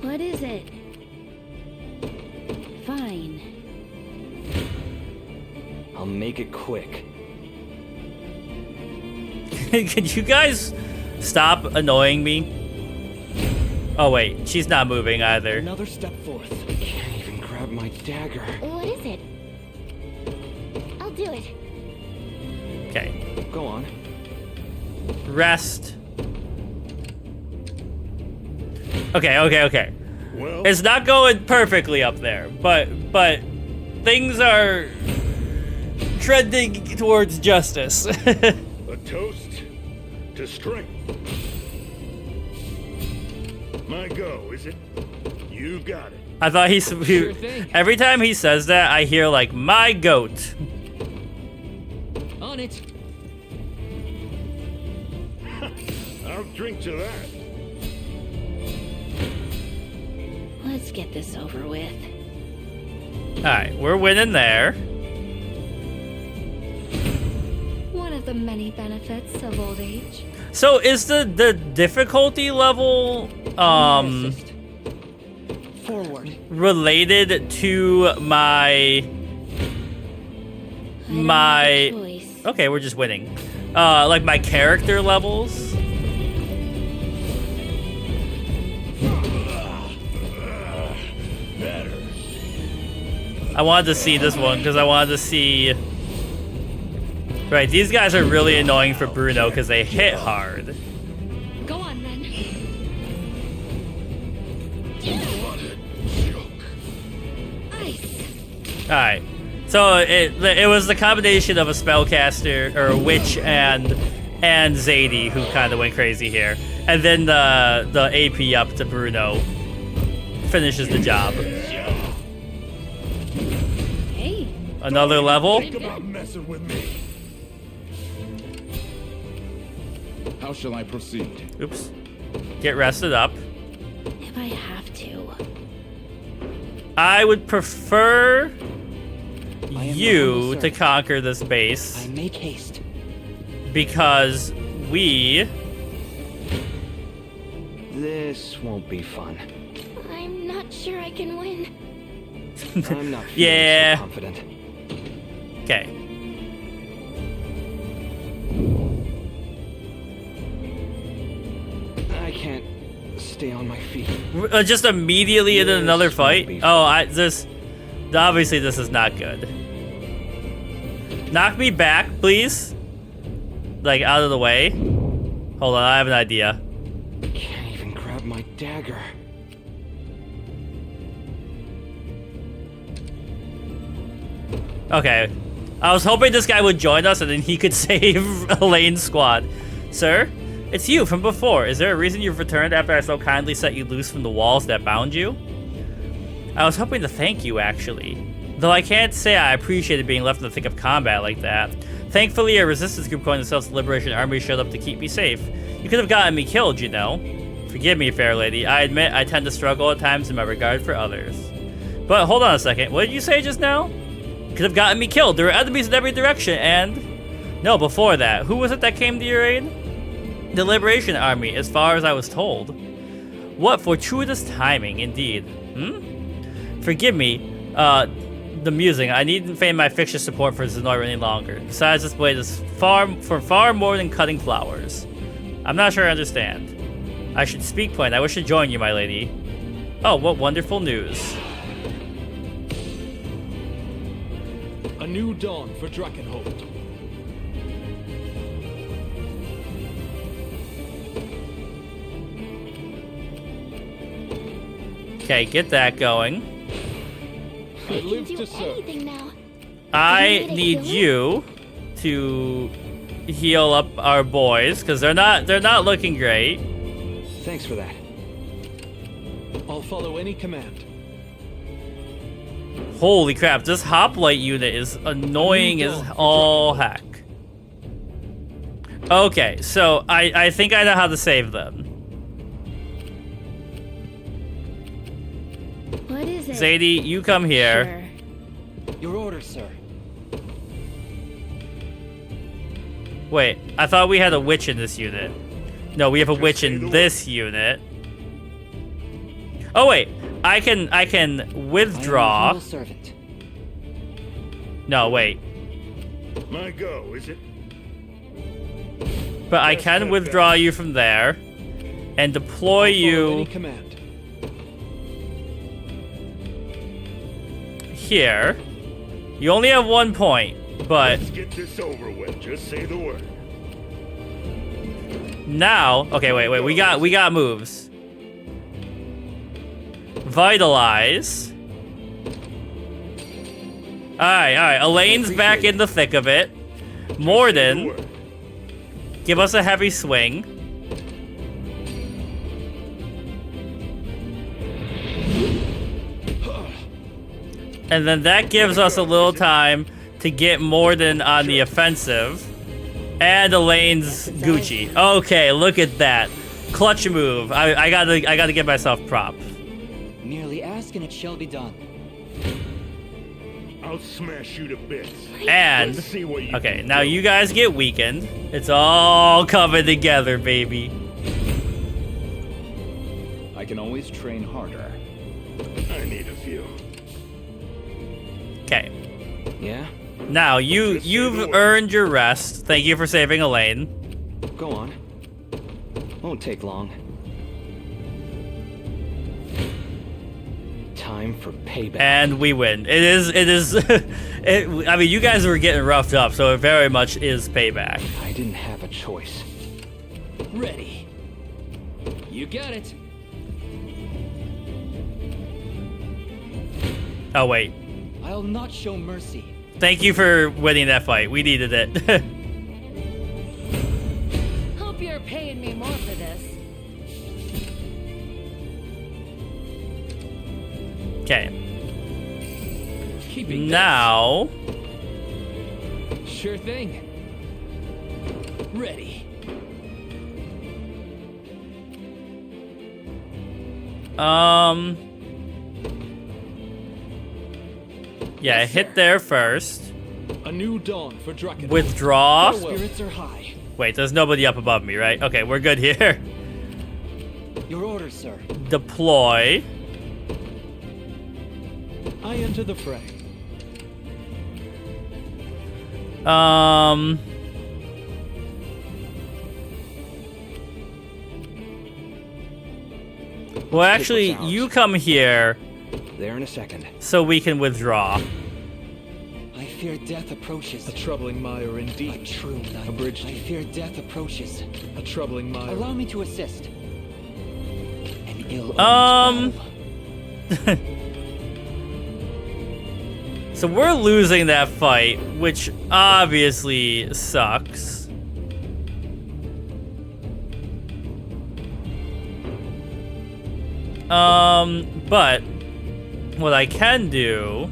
What is it? Fine. I'll make it quick. Could you guys stop annoying me? Oh wait, she's not moving either. Another step forth. I can't even grab my dagger. What is it? I'll do it. Okay. Go on. Rest. Okay. Well, it's not going perfectly up there, but things are trending towards justice. a toast to strength. My go, is it? You got it. I thought Sure thing. every time he says that, I hear like, my goat. On it. I'll drink to that. Let's get this over with. Alright, we're winning there. One of the many benefits of old age. So is the difficulty level Assist. Forward. related to my Choice. okay, we're just winning. Like my character levels? Better. I wanted to see this one because I wanted to see. Right, these guys are really annoying for Bruno because they hit hard. Go on then. Ice. Alright. So it was the combination of a spellcaster or a witch and Zadie who kind of went crazy here. And then the AP up to Bruno finishes the job. Hey. Another level? Think about messing with me. How shall I proceed? Oops. Get rested up. If I have to. I would prefer I am you humble to servant. conquer this base I make haste. because we This won't be fun. I'm not sure I can win. I'm not feeling Yeah. so confident. okay. I can't stay on my feet. Just immediately into This another won't fight? be Oh, obviously this is not good. Knock me back, please. Like, out of the way. Hold on, I have an idea. Can't even grab my dagger. Okay. I was hoping this guy would join us and then he could save Elaine's squad. Sir, it's you from before. Is there a reason you've returned after I so kindly set you loose from the walls that bound you? I was hoping to thank you, actually. Though I can't say I appreciated being left in the thick of combat like that. Thankfully, a resistance group calling themselves the Liberation Army showed up to keep me safe. You could have gotten me killed, you know. Forgive me, fair lady. I admit I tend to struggle at times in my regard for others. But hold on a second. What did you say just now? Could have gotten me killed. There were enemies in every direction, and... No, before that. Who was it that came to your aid? The Liberation Army, as far as I was told. What fortuitous timing, indeed. Forgive me, the musing. I needn't feign my fictitious support for Zenora any longer. Besides, this blade is far more than cutting flowers. I'm not sure I understand. I should speak plain. I wish to join you, my lady. Oh, what wonderful news. A new dawn for Drakenhold. Okay, get that going. I I can live do to serve. anything now. I need you to heal up our boys because they're not looking great. Thanks for that. I'll follow any command. Holy crap, this hoplite unit is annoying as all heck. Okay, so I think I know how to save them. What is it? Zadie, you come here. Sure. Your orders, sir. Wait, I thought we had a witch in this unit. No, we have a witch in this unit. Oh wait, I can I am a withdraw. humble servant. No, wait. My go, is it? But I can withdraw you from there and deploy I'll follow any you command. here. You only have 1 point, but Let's get this over with. Just say the word. now, okay, wait, we got moves. Vitalize. Alright, Elaine's back in the thick of it. Morden, give us a heavy swing. And then that gives us a little time to get Morden on the offensive. And Elaine's Gucci. Okay, look at that. Clutch move. I gotta give myself props. Merely ask and it shall be done. I'll smash you to bits. And, Let's see what you okay, can now do. you guys get weakened. It's all coming together, baby. I can always train harder. I need a few. Okay. Yeah? Now, you've earned your rest. Thank you for saving Elaine. Go on. Won't take long. Time for payback. And we win. It is, I mean, you guys were getting roughed up, so it very much is payback. I didn't have a choice. Ready. You got it. Oh, wait. I'll not show mercy. Thank you for winning that fight. We needed it. Hope you're paying me more for this. Okay. Keeping Now, pace. Sure thing. Ready. yeah, hit there first. A new dawn for Draken. Withdraw. Spirits are high. Wait, there's nobody up above me, right? Okay, we're good here. Your orders, sir. Deploy. I enter the fray. Well, actually, you come here There in a second. so we can withdraw. I fear death approaches. A troubling mire A indeed. true night. A bridge. I fear death approaches. A troubling mire. Allow me to assist. An ill So we're losing that fight, which obviously sucks. But what I can do,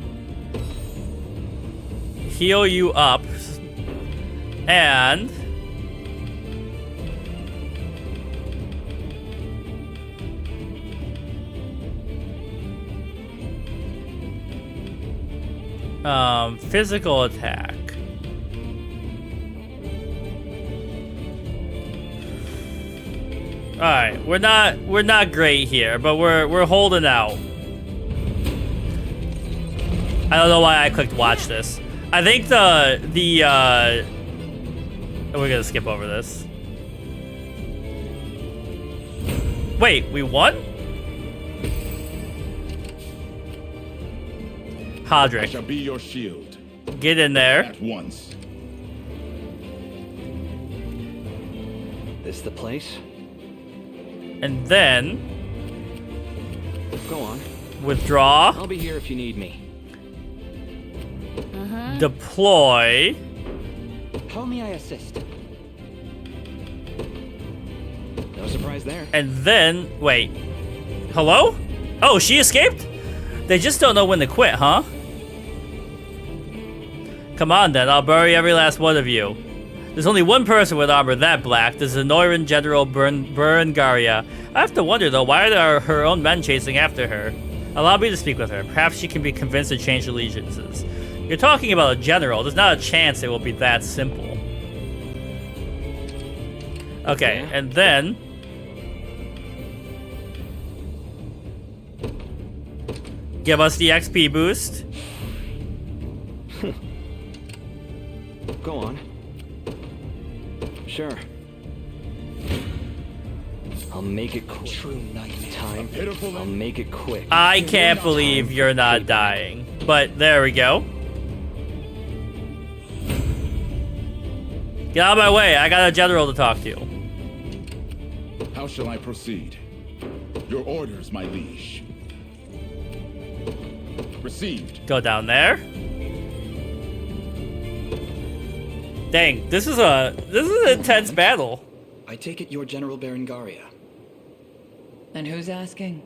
heal you up, and physical attack. All right, we're not great here, but we're holding out. I don't know why I clicked watch this. I think we're gonna skip over this. Wait, we won? I Hodrick, shall be your shield. get in there. At once. This the place? And then Go on. withdraw, I'll be here if you need me. deploy, How may I assist? No surprise there. and then wait. Hello? Oh, she escaped? They just don't know when to quit, huh? Come on then, I'll bury every last one of you. There's only one person with armor that black. This is Noiran General Berengaria. I have to wonder though, why are her own men chasing after her? Allow me to speak with her. Perhaps she can be convinced to change allegiances. You're talking about a general. There's not a chance it will be that simple. Okay, and then give us the XP boost. Go on. Sure. I'll make it quick. True night time. I'll make it quick. I can't believe you're not dying. But there we go. Get out of my way. I got a general to talk to. How shall I proceed? Your orders, my liege. Received. Go down there. Dang, this is an intense battle. I take it you're General Berengaria. And who's asking?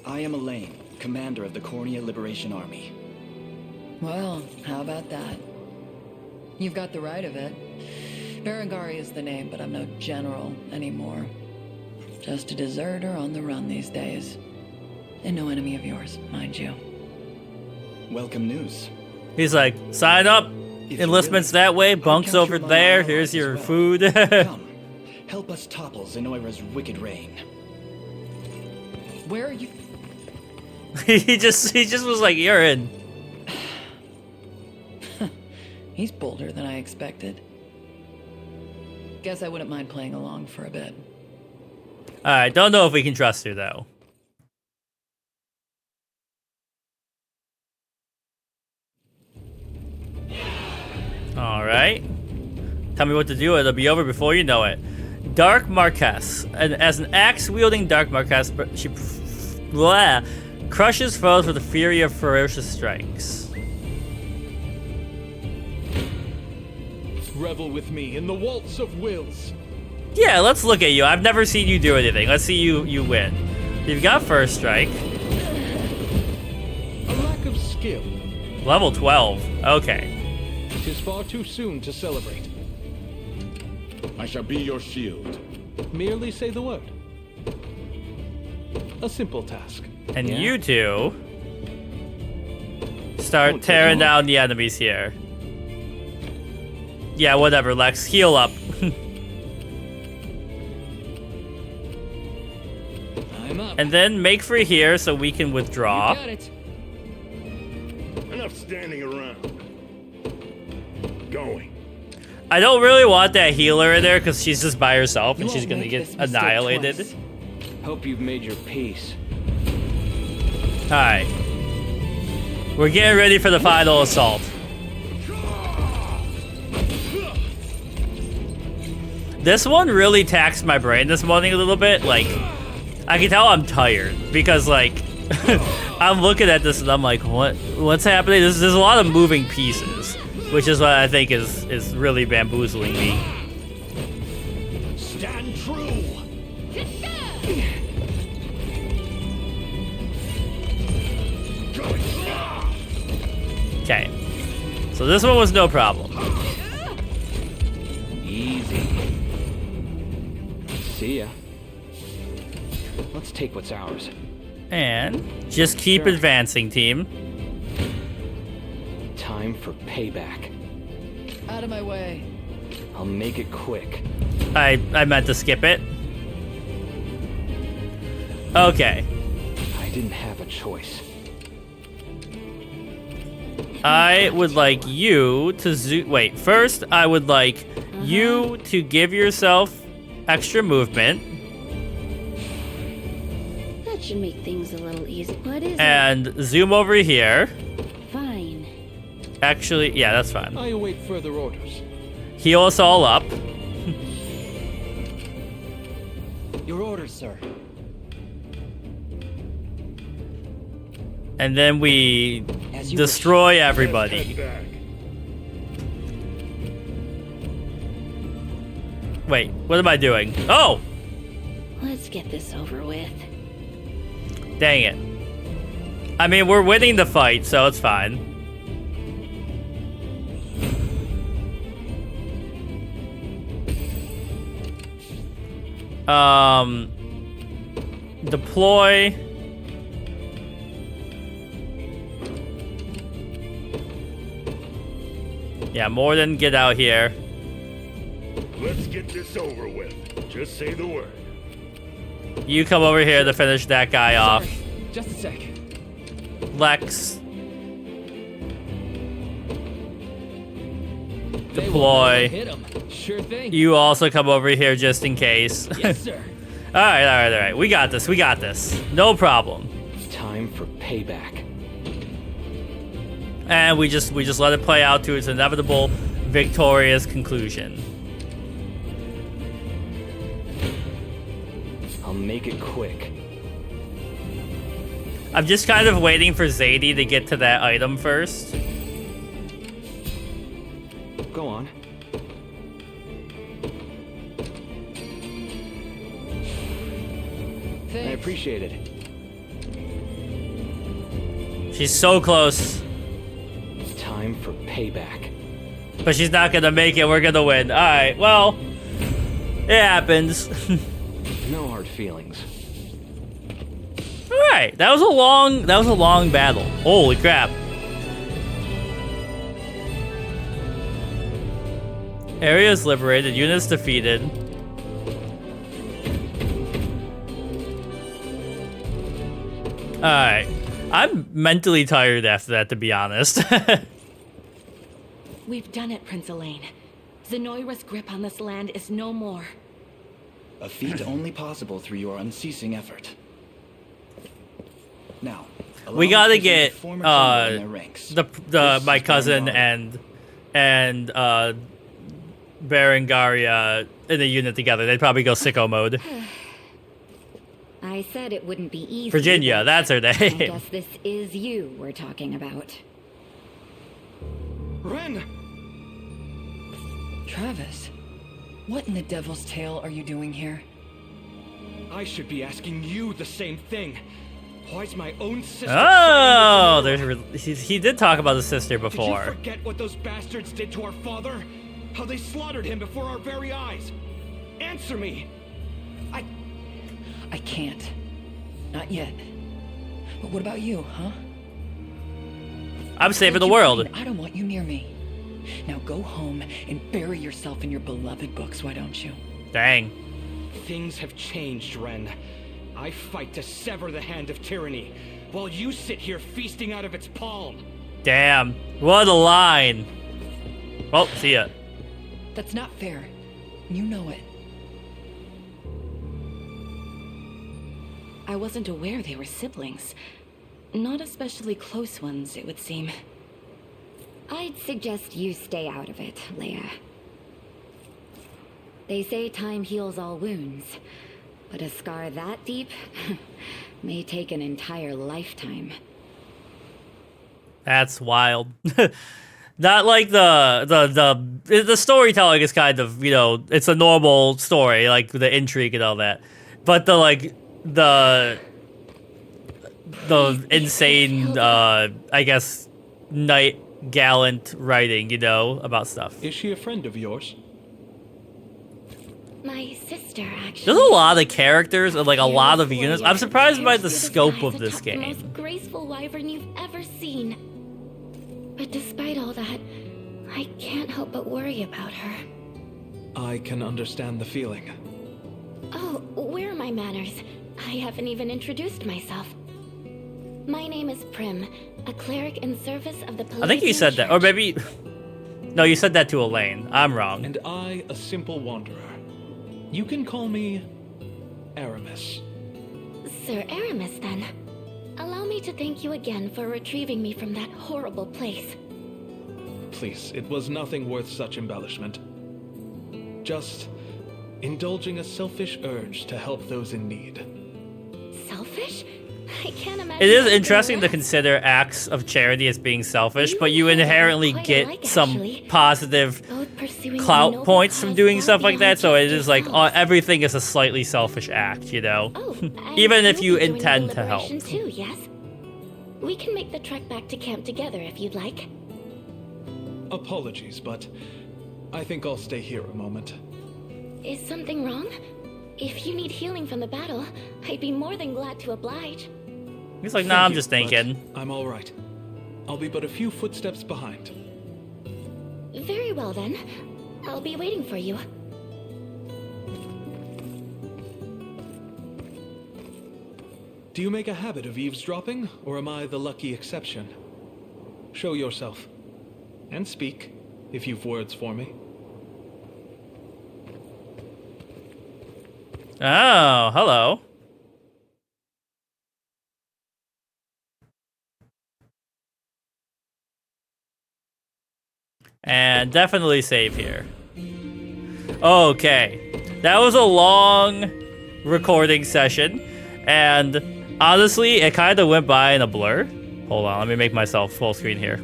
I am Elaine. commander of the Cornea Liberation Army. Well, how about that? You've got the right of it. Berengaria is the name, but I'm no general anymore. Just a deserter on the run these days. And no enemy of yours, mind you. Welcome news. He's like, sign up. Enlistment's that way. Bunk's over there. Here's your food. Come, help us topple Zenoira's wicked reign. Where are you? he just was like, you're in. He's bolder than I expected. Guess I wouldn't mind playing along for a bit. Alright, don't know if we can trust her though. Alright. Tell me what to do, it'll be over before you know it. Dark Marquess. And as an axe-wielding Dark Marquess, she crushes foes with the fury of ferocious strikes. Revel with me in the waltz of wills. Yeah, let's look at you. I've never seen you do anything. Let's see you win. You've got first strike. A lack of skill. Level 12. Okay. 'Tis far too soon to celebrate. I shall be your shield. Merely say the word. A simple task. And you two start tearing down the enemies here. Yeah, whatever, Lex. Heal up. I'm up. And then make for here so we can withdraw. You got it. Enough standing around. Going. I don't really want that healer in there because she's just by herself and You she's won't gonna make get this mistake annihilated. twice. Hope you've made your peace. Alright. We're getting ready for the final assault. This one really taxed my brain this morning a little bit. Like, I can tell I'm tired because, like, I'm looking at this and I'm like, what's happening? There's a lot of moving pieces, which is what I think is really bamboozling me. Stand true. Okay. So this one was no problem. Easy. See ya. Let's take what's ours. And just keep advancing, team. Time for payback. Out of my way. I'll make it quick. I meant to skip it. Okay. I didn't have a choice. I would like you to wait, first I would like you to give yourself extra movement. That should make things a little easier. What is and zoom over here. Fine. Actually, yeah, that's fine. I await further orders. Heal us all up. Your orders, sir. And then we destroy everybody. Wait, what am I doing? Oh! Let's get this over with. Dang it. I mean, we're winning the fight, so it's fine. Deploy. Yeah, Morden, get out here. Let's get this over with. Just say the word. You come over here to finish that guy off. Just a sec. Lex. Deploy. Hit him. Sure thing. You also come over here just in case. Yes, sir. Alright. We got this. No problem. Time for payback. And we just let it play out to its inevitable victorious conclusion. I'll make it quick. I'm just kind of waiting for Zadie to get to that item first. Go on. Thanks. I appreciate it. She's so close. It's time for payback. But she's not gonna make it. We're gonna win. Alright, well, it happens. No hard feelings. Alright, that was a long battle. Holy crap. Areas liberated, units defeated. Alright. I'm mentally tired after that, to be honest. We've done it, Prince Elaine. Zenoira's grip on this land is no more. A feat only possible through your unceasing effort. Now, we gotta get the my cousin and Berengaria in a unit together. They'd probably go sicko mode. I said it wouldn't be easy. Virginia, that's her name. I guess this is you we're talking about. Ren! Travis, what in the devil's tail are you doing here? I should be asking you the same thing. Why's my own sister? Oh, he did talk about his sister before. Did you forget what those bastards did to our father? How they slaughtered him before our very eyes? Answer me! I can't. Not yet. But what about you, huh? I'm saving the world. I don't want you near me. Now go home and bury yourself in your beloved books, why don't you? Dang. Things have changed, Ren. I fight to sever the hand of tyranny, while you sit here feasting out of its palm. Damn. What a line. Well, see ya. That's not fair. You know it. I wasn't aware they were siblings. Not especially close ones, it would seem. I'd suggest you stay out of it, Leia. They say time heals all wounds, but a scar that deep may take an entire lifetime. That's wild. Not like the storytelling is kind of, you know, it's a normal story, like the intrigue and all that. But the insane, I guess, knight gallant writing, you know, about stuff. Is she a friend of yours? My sister, actually. There's a lot of characters and like a lot of units. I'm surprised by the scope of this The game. most graceful wyvern you've ever seen. But despite all that, I can't help but worry about her. I can understand the feeling. Oh, where are my manners? I haven't even introduced myself. My name is Prim, a cleric in service of the I think you said that, or maybe... No, you said that to Elaine. I'm wrong. And I, a simple wanderer. You can call me Aramis. Sir Aramis, then. Allow me to thank you again for retrieving me from that horrible place. Please, it was nothing worth such embellishment. Just indulging a selfish urge to help those in need. Selfish? I can't imagine. It is interesting to consider acts of charity as being selfish, but you inherently get some positive clout points from doing stuff like that, so it is like everything is a slightly selfish act, you know? Even if you intend to help. Too, yes? We can make the trek back to camp together if you'd like. Apologies, but I think I'll stay here a moment. Is something wrong? If you need healing from the battle, I'd be more than glad to oblige. He's like, nah, I'm just thinking. I'm all right. I'll be but a few footsteps behind. Very well, then. I'll be waiting for you. Do you make a habit of eavesdropping, or am I the lucky exception? Show yourself. And speak, if you've words for me. Oh, hello. And definitely save here. Okay. That was a long recording session. And honestly, it kind of went by in a blur. Hold on, let me make myself full screen here.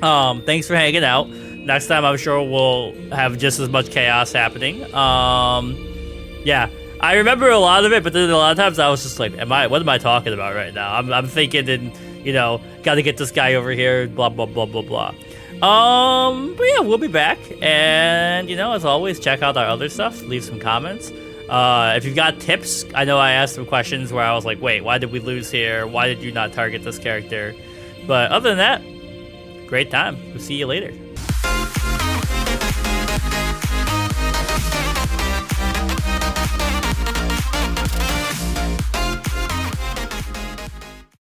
Thanks for hanging out. Next time, I'm sure we'll have just as much chaos happening. Yeah. I remember a lot of it, but then a lot of times I was just like, what am I talking about right now? I'm thinking in you know, got to get this guy over here, blah, blah, blah, blah, blah. But yeah, we'll be back. And, you know, as always, check out our other stuff. Leave some comments. If you've got tips, I know I asked some questions where I was like, wait, why did we lose here? Why did you not target this character? But other than that, great time. We'll see you later.